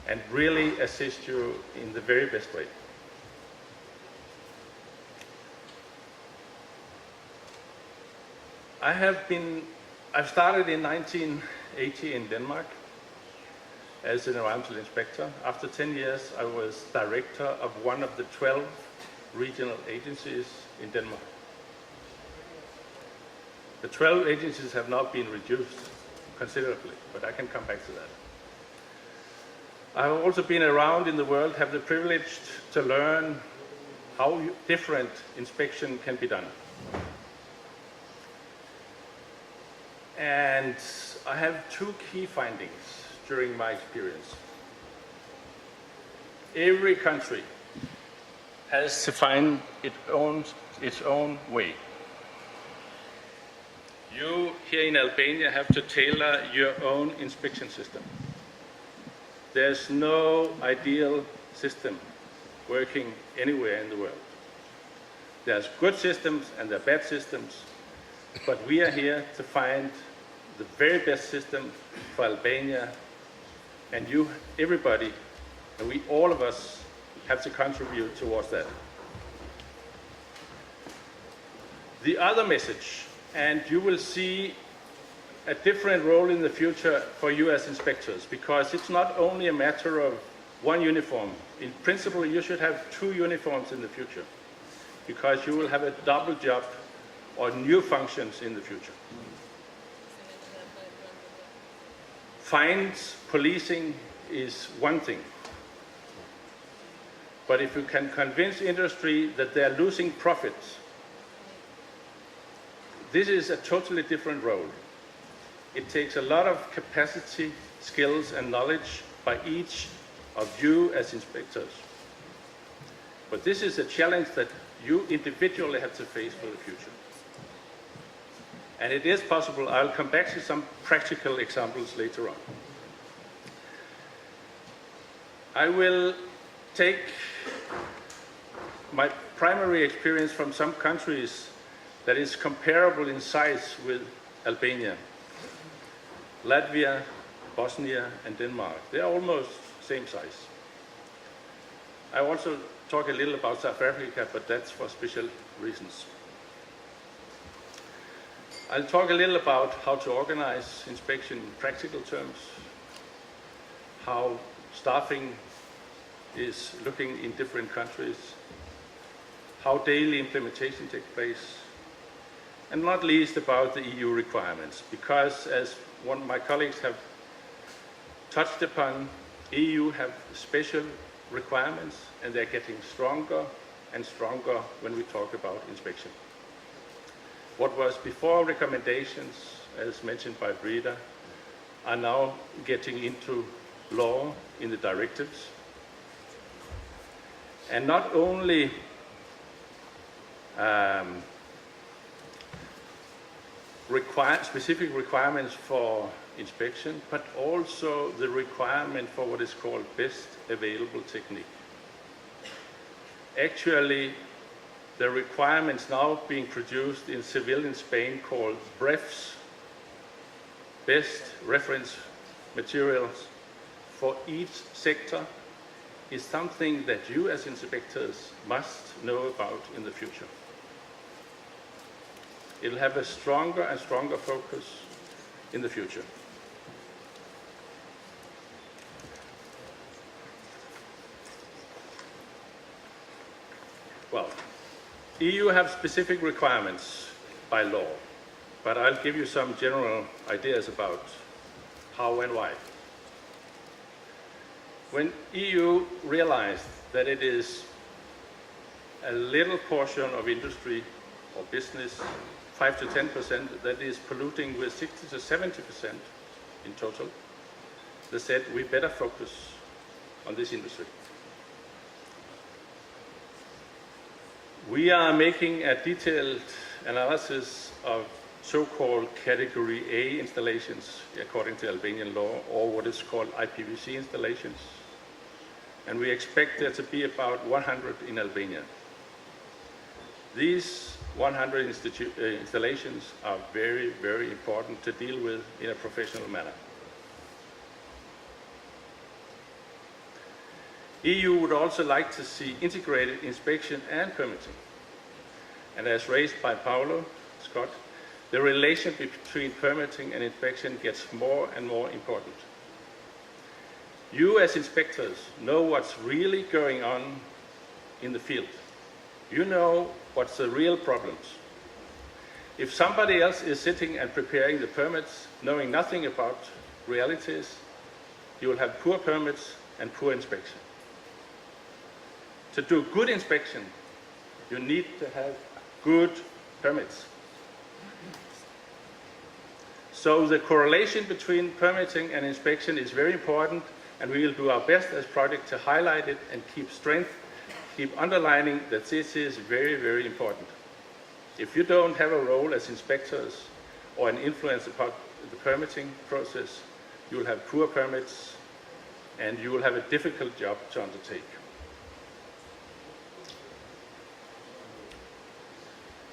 and really assist you in the very best way. I've started in 1980 in Denmark as an environmental inspector. After 10 years, I was director of one of the 12 regional agencies in Denmark. The 12 agencies have now been reduced considerably, but I can come back to that. I've also been around in the world, have the privilege to learn how different inspection can be done. And I have two key findings during my experience. Every country has to find its own way. You here in Albania have to tailor your own inspection system. There's no ideal system working anywhere in the world. There's good systems and there are bad systems, but we are here to find the very best system for Albania, and you, everybody, and we, all of us, have to contribute towards that. The other message, and you will see a different role in the future for you as inspectors, because it's not only a matter of one uniform. In principle, you should have 2 uniforms in the future, because you will have a double job or new functions in the future. Fines, policing is one thing. But if you can convince industry that they are losing profits, this is a totally different role. It takes a lot of capacity, skills, and knowledge by each of you as inspectors. But this is a challenge that you individually have to face for the future. And it is possible. I'll come back to some practical examples later on. I will take my primary experience from some countries that is comparable in size with Albania. Latvia, Bosnia, and Denmark. They are almost same size. I also talk a little about South Africa, but that's for special reasons. I'll talk a little about how to organize inspection in practical terms, how staffing is looking in different countries, how daily implementation takes place, and not least about the EU requirements, because as one of my colleagues have touched upon, EU have special requirements and they're getting stronger and stronger when we talk about inspection. What was before recommendations, as mentioned by Breda, are now getting into law in the directives. And not only specific requirements for inspection, but also the requirement for what is called best available technique. Actually, the requirements now being produced in Seville in Spain called BREFs, best reference materials for each sector, is something that you as inspectors must know about in the future. It'll have a stronger and stronger focus in the future. Well, EU have specific requirements by law, but I'll give you some general ideas about how and why. When EU realized that it is a little portion of industry or business, 5 to 10%, that is polluting with 60 to 70% in total, they said we better focus on this industry. We are making a detailed analysis of so-called Category A installations according to Albanian law, or what is called IPVC installations. And we expect there to be about 100 in Albania. These 100 installations are very, very important to deal with in a professional manner. EU would also like to see integrated inspection and permitting. And as raised by Paolo Scott, the relation between permitting and inspection gets more and more important. You as inspectors know what's really going on in the field. You know what's the real problems. If somebody else is sitting and preparing the permits, knowing nothing about realities, you will have poor permits and poor inspection. To do good inspection, you need to have good permits. So the correlation between permitting and inspection is very important, and we will do our best as project to highlight it and keep underlining that this is very, very important. If you don't have a role as inspectors or an influence upon the permitting process, you will have poor permits and you will have a difficult job to undertake.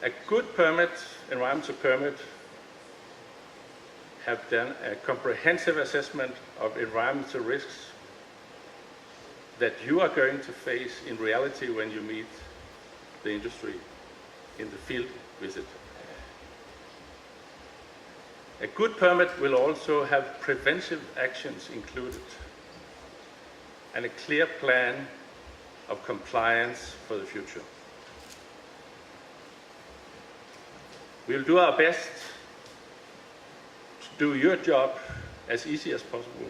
A good permit, environmental permit, have done a comprehensive assessment of environmental risks that you are going to face in reality when you meet the industry in the field visit. A good permit will also have preventive actions included and a clear plan of compliance for the future. We'll do our best to do your job as easy as possible,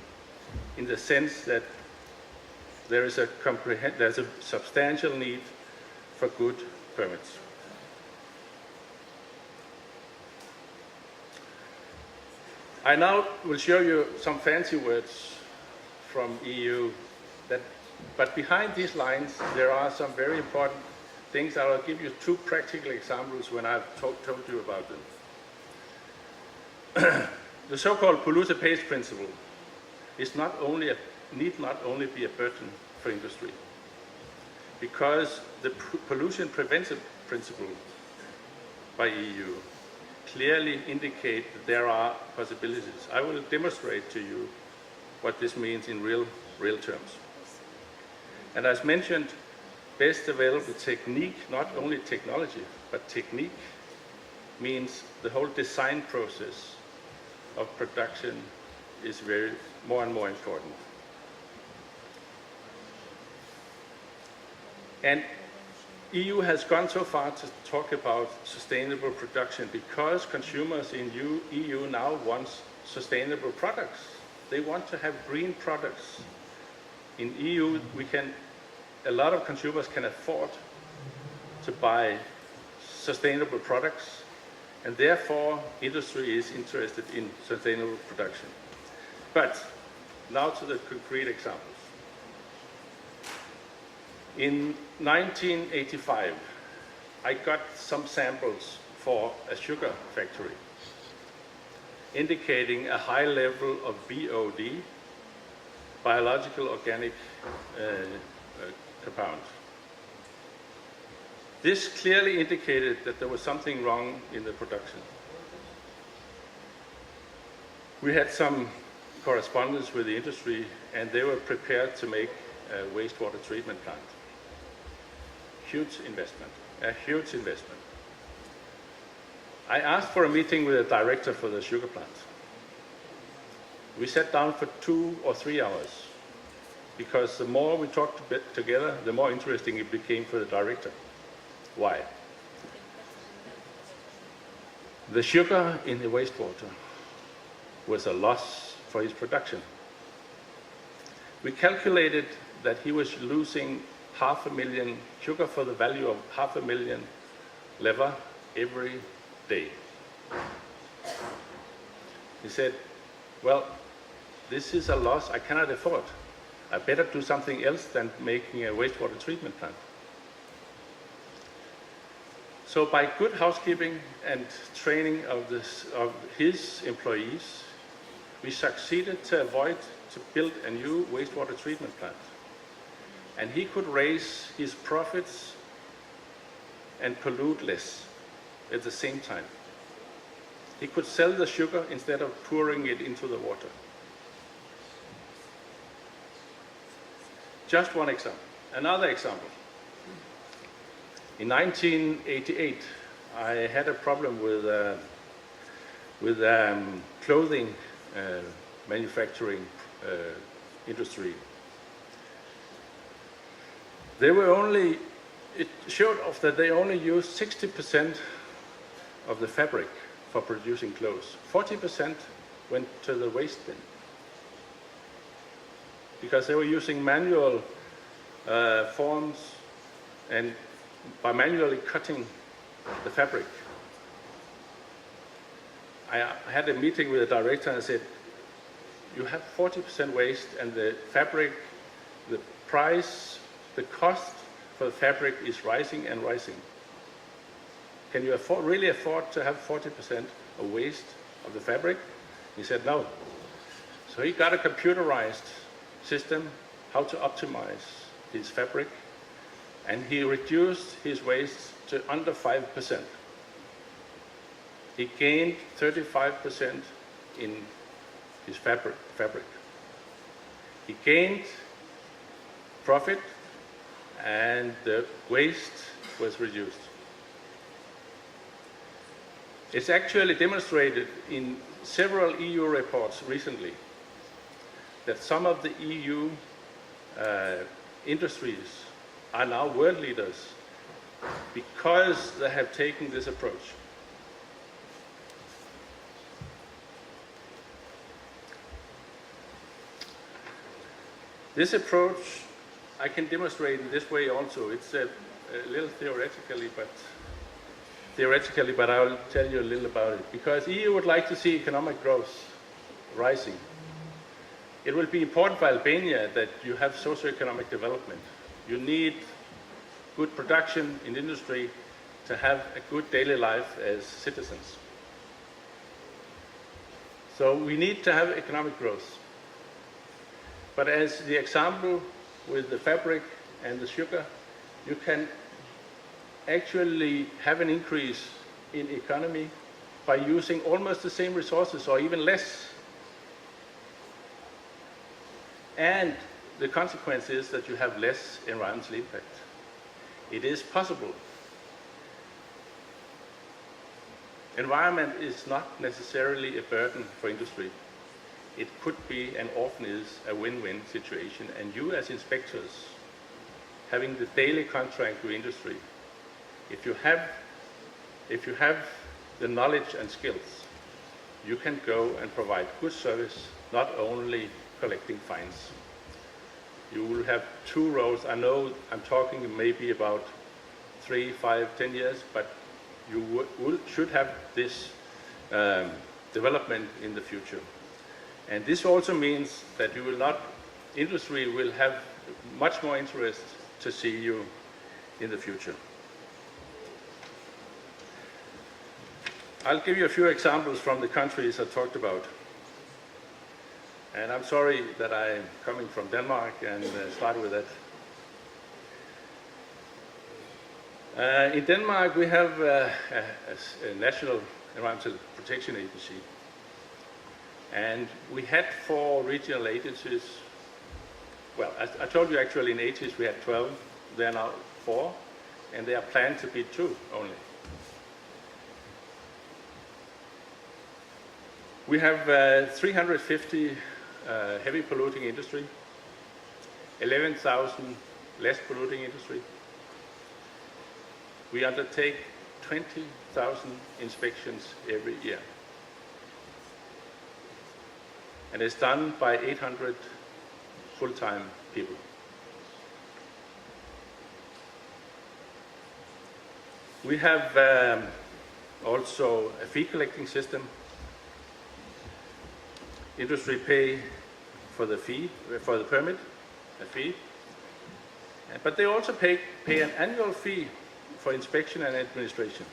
in the sense that there's a substantial need for good permits. I now will show you some fancy words from EU, but behind these lines there are some very important things. I will give you two practical examples when I've told you about them. The so-called polluter pays principle is need not only be a burden for industry, because the pollution prevention principle by EU clearly indicate that there are possibilities. I will demonstrate to you what this means in real terms. And as mentioned, best available technique, not only technology, but technique, means the whole design process of production is more and more important. And EU has gone so far to talk about sustainable production because consumers in EU now want sustainable products. They want to have green products. In EU, a lot of consumers can afford to buy sustainable products, and therefore industry is interested in sustainable production. But now to the concrete examples. In 1985, I got some samples for a sugar factory indicating a high level of BOD, biological organic compound. This clearly indicated that there was something wrong in the production. We had some correspondence with the industry, and they were prepared to make a wastewater treatment plant. Huge investment, a huge investment. I asked for a meeting with the director for the sugar plant. We sat down for 2 or 3 hours, because the more we talked together, the more interesting it became for the director. Why? The sugar in the wastewater was a loss for his production. We calculated that he was losing 500,000 sugar for the value of 500,000 lever every day. He said, well, this is a loss I cannot afford. I better do something else than making a wastewater treatment plant. So by good housekeeping and training of his employees, we succeeded to avoid to build a new wastewater treatment plant. And he could raise his profits and pollute less at the same time. He could sell the sugar instead of pouring it into the water. Just one example. Another example. In 1988, I had a problem with clothing manufacturing industry. It showed off that they only used 60% of the fabric for producing clothes. 40% went to the waste bin, because they were using manual forms and by manually cutting the fabric. I had a meeting with the director and I said, you have 40% waste, and the fabric, the price, the cost for the fabric is rising and rising. Can you really afford to have 40% of waste of the fabric? He said no. So he got a computerized system how to optimize his fabric, and he reduced his waste to under 5%. He gained 35% in his fabric. He gained profit, and the waste was reduced. It's actually demonstrated in several EU reports recently that some of the EU industries are now world leaders because they have taken this approach. This approach I can demonstrate in this way also. It's a little theoretically, but I will tell you a little about it. Because EU would like to see economic growth rising. It will be important for Albania that you have socio-economic development. You need good production in industry to have a good daily life as citizens. So we need to have economic growth. But as the example with the fabric and the sugar, you can actually have an increase in economy by using almost the same resources or even less. And the consequence is that you have less environmental impact. It is possible. Environment is not necessarily a burden for industry. It could be, and often is, a win-win situation. And you as inspectors, having the daily contact with industry, if you have the knowledge and skills, you can go and provide good service, not only collecting fines. You will have two roles. I know I'm talking maybe about 3, 5, 10 years, but you should have this development in the future. And this also means that industry will have much more interest to see you in the future. I'll give you a few examples from the countries I talked about. And I'm sorry that I'm coming from Denmark and start with that. In Denmark, we have a national environmental protection agency. And we had 4 regional agencies. Well, I told you actually in the 80s we had 12. They are now 4, and they are planned to be 2 only. We have 350 heavy polluting industry, 11,000 less polluting industry. We undertake 20,000 inspections every year. And it's done by 800 full-time people. We have also a fee collecting system. Industry pay for the fee, for the permit, a fee. But they also pay an annual fee for inspection and administration.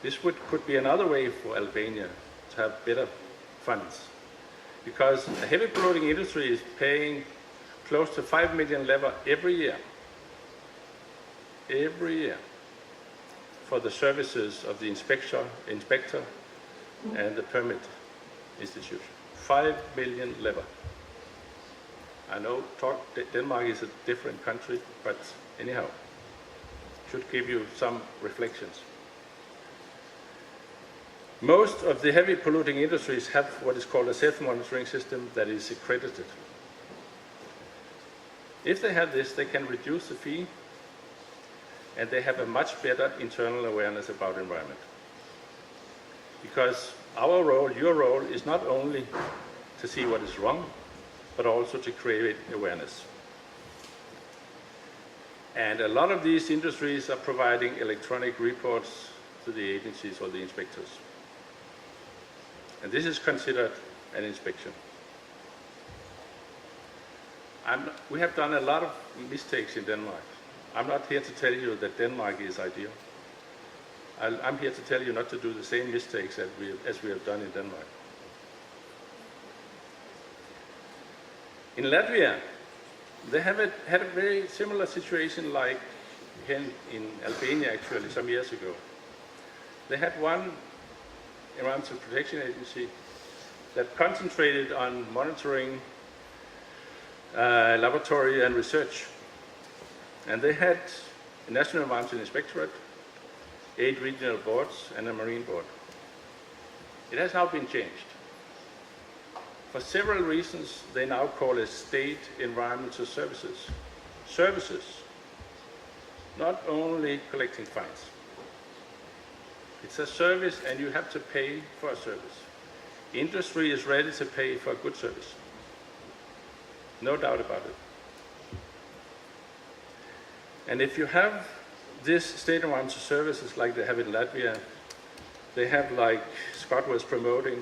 This could be another way for Albania to have better funds, because the heavy polluting industry is paying close to 5 million leva every year for the services of the inspector and the permit institution. 5 million leva. I know Denmark is a different country, but anyhow, should give you some reflections. Most of the heavy polluting industries have what is called a self-monitoring system that is accredited. If they have this, they can reduce the fee, and they have a much better internal awareness about environment. Because our role, your role, is not only to see what is wrong, but also to create awareness. And a lot of these industries are providing electronic reports to the agencies or the inspectors. And this is considered an inspection. We have done a lot of mistakes in Denmark. I'm not here to tell you that Denmark is ideal. I'm here to tell you not to do the same mistakes as we have done in Denmark. In Latvia, they have had a very similar situation like in Albania actually some years ago. They had one environmental protection agency that concentrated on monitoring laboratory and research. And they had a National Environmental Inspectorate, 8 regional boards, and a marine board. It has now been changed. For several reasons, they now call it state environmental services. Services, not only collecting fines. It's a service and you have to pay for a service. Industry is ready to pay for a good service. No doubt about it. And if you have this state environmental services like they have in Latvia, they have, like Scott was promoting,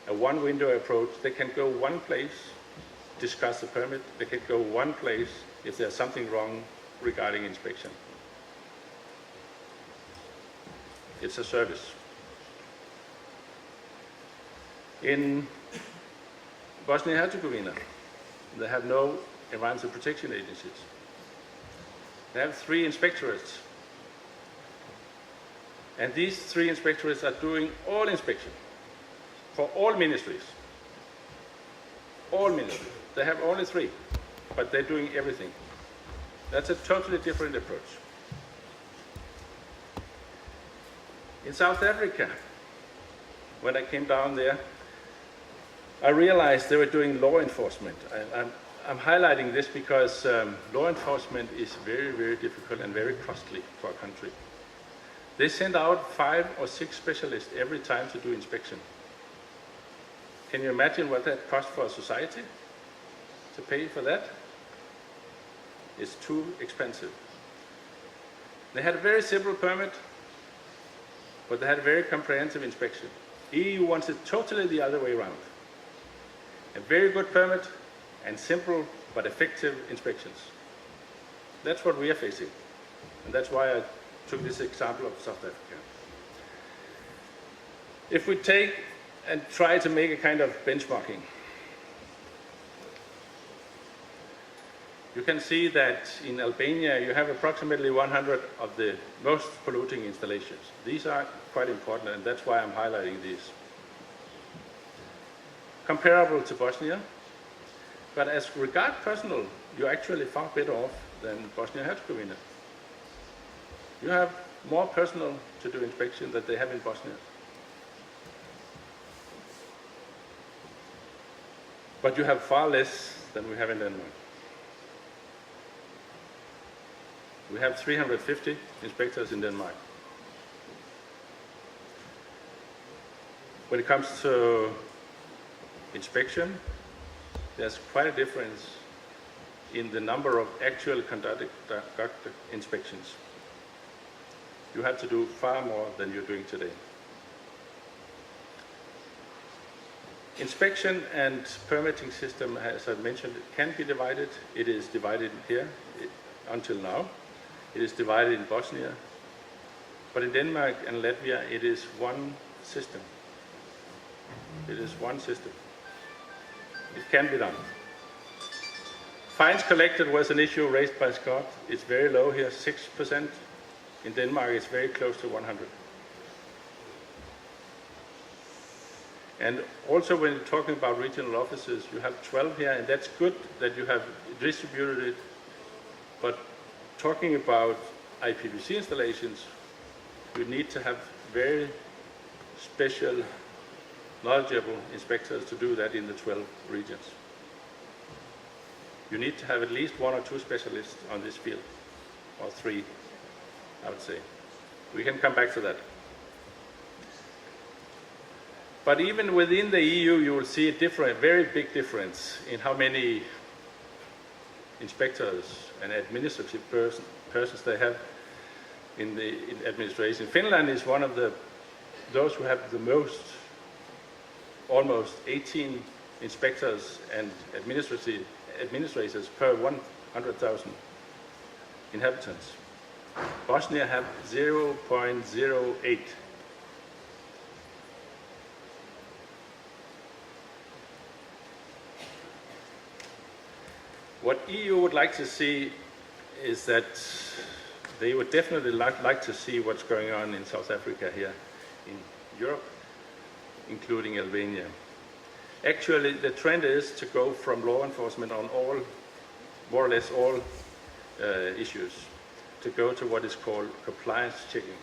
a one-window approach. They can go one place, discuss the permit. They can go one place if there's something wrong regarding inspection. It's a service. In Bosnia-Herzegovina, they have no environmental protection agencies. They have 3 inspectorates. And these 3 inspectorates are doing all inspection for all ministries. All ministries. They have only 3, but they're doing everything. That's a totally different approach. In South Africa, when I came down there, I realized they were doing law enforcement. I'm highlighting this because law enforcement is very, very difficult and very costly for a country. They send out 5 or 6 specialists every time to do inspection. Can you imagine what that costs for a society to pay for that? It's too expensive. They had a very simple permit, but they had a very comprehensive inspection. EU wants it totally the other way around. A very good permit and simple but effective inspections. That's what we are facing. And that's why I took this example of South Africa. If we take and try to make a kind of benchmarking, you can see that in Albania you have approximately 100 of the most polluting installations. These are quite important, and that's why I'm highlighting these. Comparable to Bosnia, but as regard personnel, you're actually far better off than Bosnia-Herzegovina. You have more personnel to do inspection than they have in Bosnia. But you have far less than we have in Denmark. We have 350 inspectors in Denmark. When it comes to inspection, there's quite a difference in the number of actual conducted inspections. You have to do far more than you're doing today. Inspection and permitting system, as I mentioned, it can be divided. It is divided here until now. It is divided in Bosnia. But in Denmark and Latvia, it is one system. It is one system. It can be done. Fines collected was an issue raised by Scott. It's very low here, 6%. In Denmark, it's very close to 100. And also when you're talking about regional offices, you have 12 here, and that's good that you have distributed it. But talking about IPPC installations, you need to have very special, knowledgeable inspectors to do that in the 12 regions. You need to have at least 1 or 2 specialists on this field, or 3, I would say. We can come back to that. But even within the EU, you will see a very big difference in how many inspectors and administrative persons they have in administration. Finland is one of those who have the most, almost 18 inspectors and administrators per 100,000 inhabitants. Bosnia have 0.08. What EU would like to see is that they would definitely like to see what's going on in South Africa here in Europe, including Albania. Actually, the trend is to go from law enforcement on all, more or less all issues, to go to what is called compliance checking.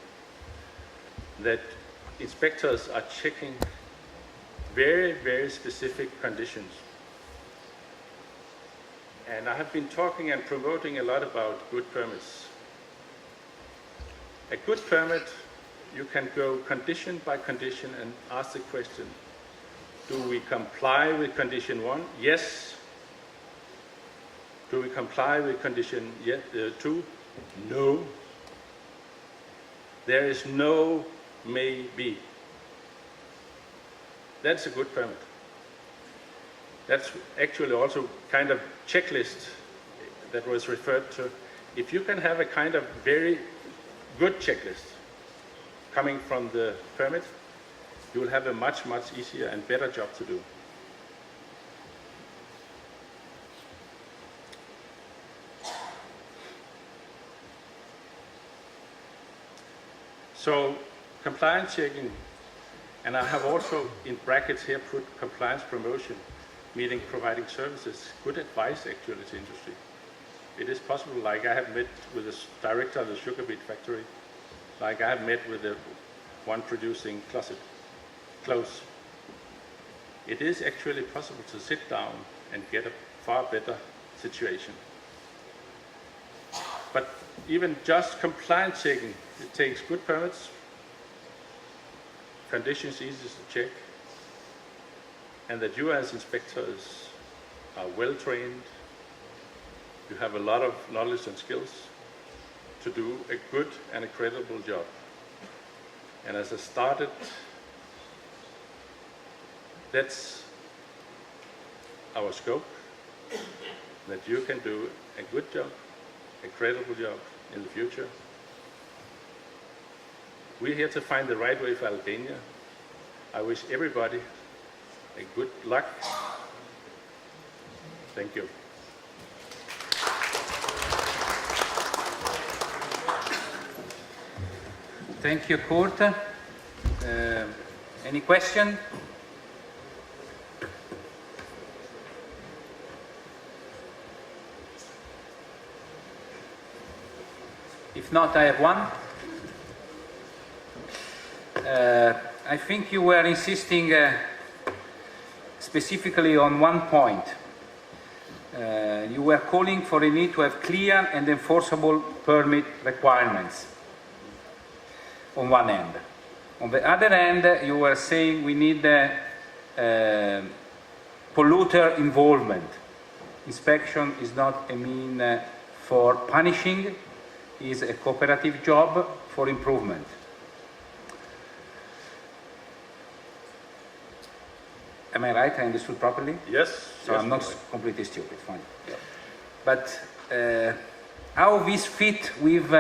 That inspectors are checking very, very specific conditions. And I have been talking and promoting a lot about good permits. A good permit, you can go condition by condition and ask the question, do we comply with condition 1? Yes. Do we comply with condition 2? No. There is no maybe. That's a good permit. That's actually also kind of checklist that was referred to. If you can have a kind of very good checklist coming from the permit, you will have a much, much easier and better job to do. So, compliance checking, and I have also in brackets here put compliance promotion, meaning providing services, good advice actually to industry. It is possible, like I have met with the director of the sugar beet factory, like I have met with the one producing clothes. It is actually possible to sit down and get a far better situation. But even just compliance checking, it takes good permits, conditions easy to check, and that you as inspectors are well trained, you have a lot of knowledge and skills, to do a good and a credible job. And as I started, that's our scope, that you can do a good job, a credible job in the future. We're here to find the right way for Albania. I wish everybody a good luck. Thank you. Thank you, Kurt. Any question? If not, I have one. I think you were insisting specifically on one point. You were calling for a need to have clear and enforceable permit requirements on one end. On the other hand, you were saying we need polluter involvement. Inspection is not a mean for punishing, is a cooperative job for improvement. Am I right? I understood properly? Yes. So yes, I'm not right. completely stupid, fine. Yeah. But how this fit with,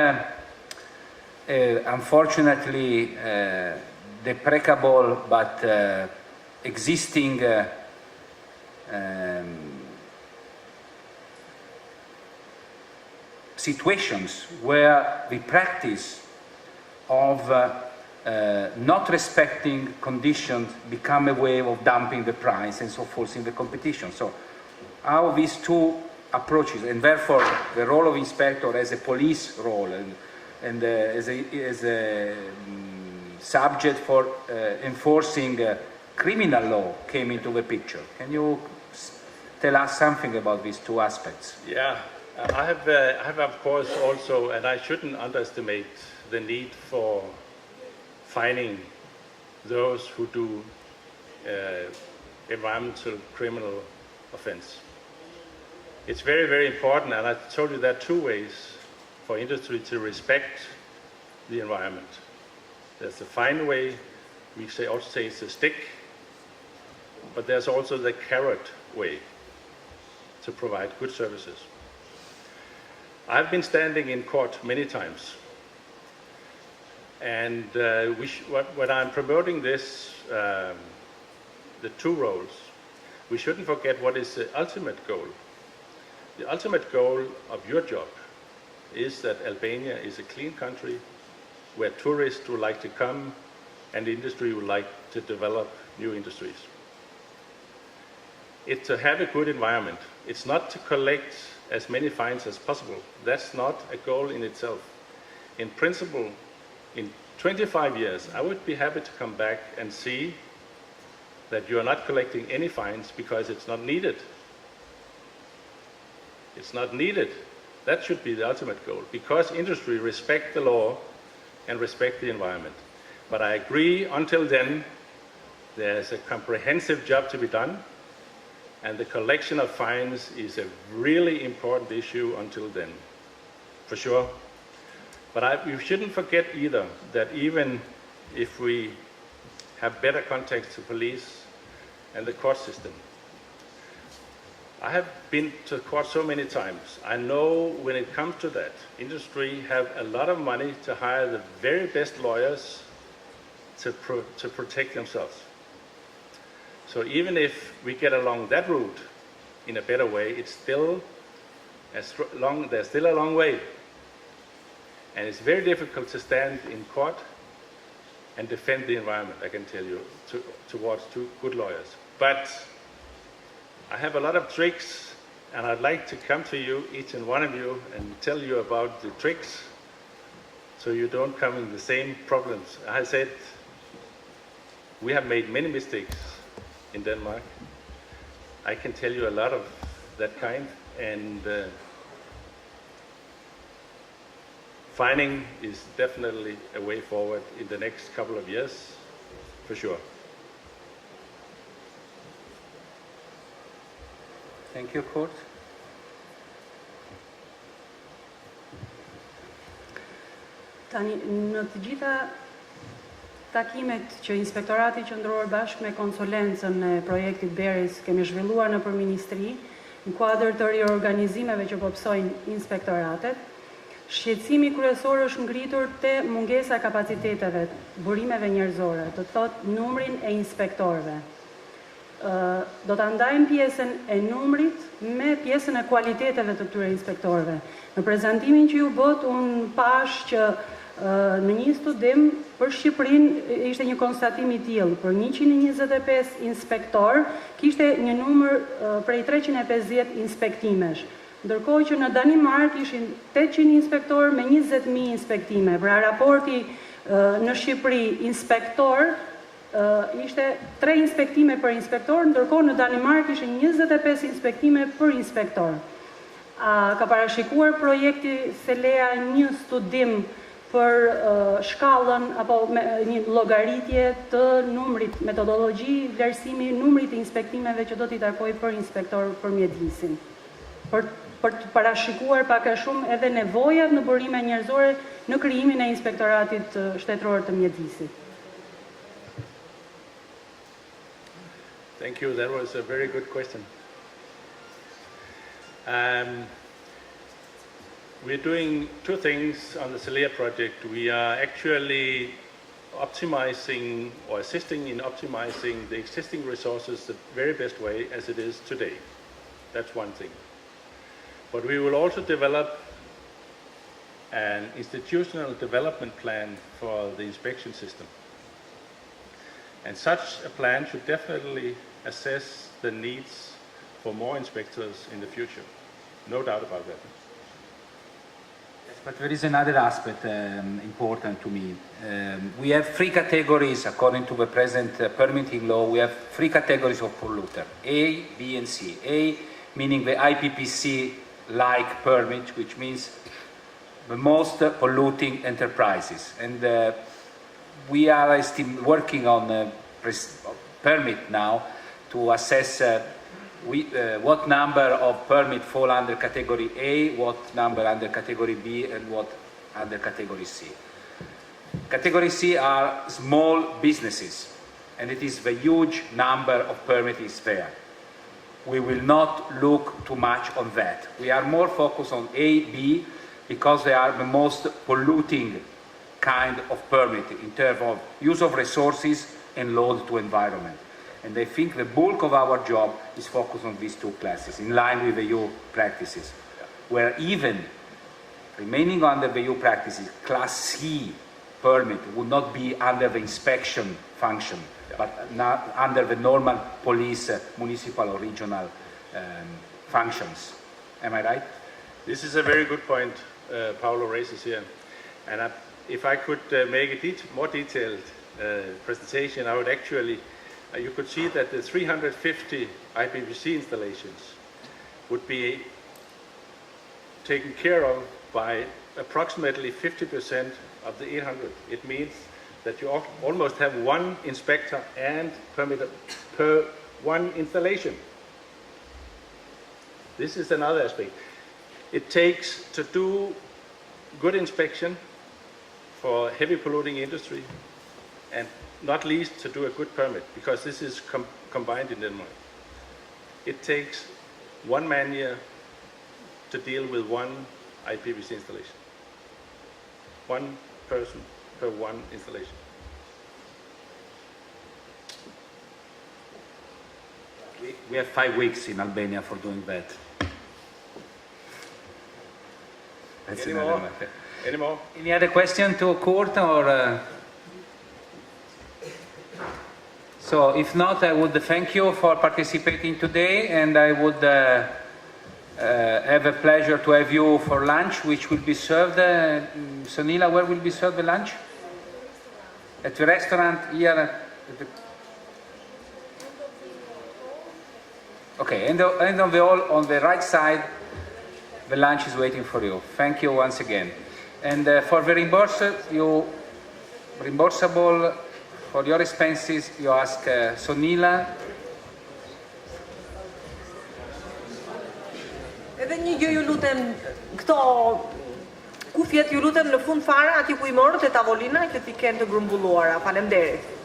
unfortunately, deprecable but existing situations where the practice of not respecting conditions become a way of dumping the price and so forth in the competition. So how these two approaches, and therefore the role of inspector as a police role and as a subject for enforcing criminal law came into the picture. Can you tell us something about these two aspects? Yeah, I have of course also, and I shouldn't underestimate the need for fining those who do environmental criminal offense. It's very, very important, and I told you there are two ways for industry to respect the environment. There's the fine way, we also say it's a stick, but there's also the carrot way to provide good services. I've been standing in court many times, and when I'm promoting this, the two roles, we shouldn't forget what is the ultimate goal. The ultimate goal of your job is that Albania is a clean country where tourists would like to come and industry would like to develop new industries. It's to have a good environment. It's not to collect as many fines as possible. That's not a goal in itself. In principle, in 25 years, I would be happy to come back and see that you are not collecting any fines because it's not needed. It's not needed. That should be the ultimate goal, because industry respect the law and respect the environment. But I agree, until then, there's a comprehensive job to be done, and the collection of fines is a really important issue until then, for sure. But you shouldn't forget either that even if we have better contacts to police and the court system, I have been to court so many times. I know when it comes to that, industry have a lot of money to hire the very best lawyers to protect themselves. So even if we get along that route in a better way, it's still there's still a long way. And it's very difficult to stand in court and defend the environment, I can tell you, towards two good lawyers. But I have a lot of tricks, and I'd like to come to you, each and one of you, and tell you about the tricks so you don't come in the same problems. I said, we have made many mistakes in Denmark. I can tell you a lot of that kind, and fining is definitely a way forward in the next couple of years, for sure. Thank you, Kurt. Tani, në të gjitha takimet që Inspektorati Qendror bashkë me konsulencën e projektit Beris kemi zhvilluar nëpër ministri, në kuadër të riorganizimeve që po psojnë inspektoratet, shqetësimi kryesor është ngritur te mungesa e kapaciteteve, burimeve njerëzore, të thot numrin e inspektorëve. Do ta ndajmë pjesën e numrit me pjesën e kualiteteve të këtyre inspektorëve. Në prezantimin që ju bët, unë pash që në një studim për Shqipërinë ishte një konstatim i tillë, për 125 inspektor kishte një numër prej 350 inspektimesh. Ndërkohë që në Danimark ishin 800 inspektor me 20.000 inspektime. Pra raporti në Shqipëri inspektor ishte 3 inspektime për inspektor, ndërkohë në Danimark ishin 25 inspektime për inspektor. Ka parashikuar projekti SELEA një studim për shkallën apo një llogaritje të numrit, metodologji vlerësimi numrit të inspektimeve që do t'i takoj për inspektor për mjedisin. Për të parashikuar pak a shumë edhe nevojat në burime njerëzore në krijimin e inspektoratit shtetëror të mjedisit. Thank you. That was a very good question. We're doing two things on the SELEA project. We are actually optimizing or assisting in optimizing the existing resources the very best way as it is today. That's one thing. But we will also develop an institutional development plan for the inspection system. And such a plan should definitely assess the needs for more inspectors in the future. No doubt about that. Yes, but there is another aspect important to me. We have 3 categories, according to the present permitting law, we have 3 categories of polluter, A, B and C. A meaning the IPPC-like permit, which means the most polluting enterprises. And we are working on a permit now to assess what number of permits fall under category A, what number under category B, and what under category C. Category C are small businesses, and it is the huge number of permits there. We will not look too much on that. We are more focused on A, B, because they are the most polluting kind of permit in terms of use of resources and load to environment. And I think the bulk of our job is focused on these 2 classes, in line with the EU practices, where even remaining under the EU practices, Class C permit would not be under the inspection function, but not under the normal police, municipal or regional functions. Am I right? This is a very good point Paolo raises here. And if I could make a more detailed presentation, I would actually, you could see that the 350 IPPC installations would be taken care of by approximately 50% of the 800. It means that you almost have 1 inspector and permit per 1 installation. This is another aspect. It takes to do good inspection for heavy polluting industry, and not least to do a good permit, because this is combined in Denmark. It takes 1 man year to deal with 1 IPPC installation. 1 person per 1 installation. We have 5 weeks in Albania for doing that. That's Any more? Any more? Any other question to Kurt or? So if not, I would thank you for participating today, and I would have a pleasure to have you for lunch, which will be served. Sonila, where will be served the lunch? At the restaurant here. Okay, and on the hall on the right side, the lunch is waiting for you. Thank you once again. And for the reimbursable for your expenses, you ask Sonila. Edhe një gjë ju lutem, këto Kufjet ju lutem në fund fare, aty ku i morët e tavolina që ti kenë të grumbulluara. Faleminderit.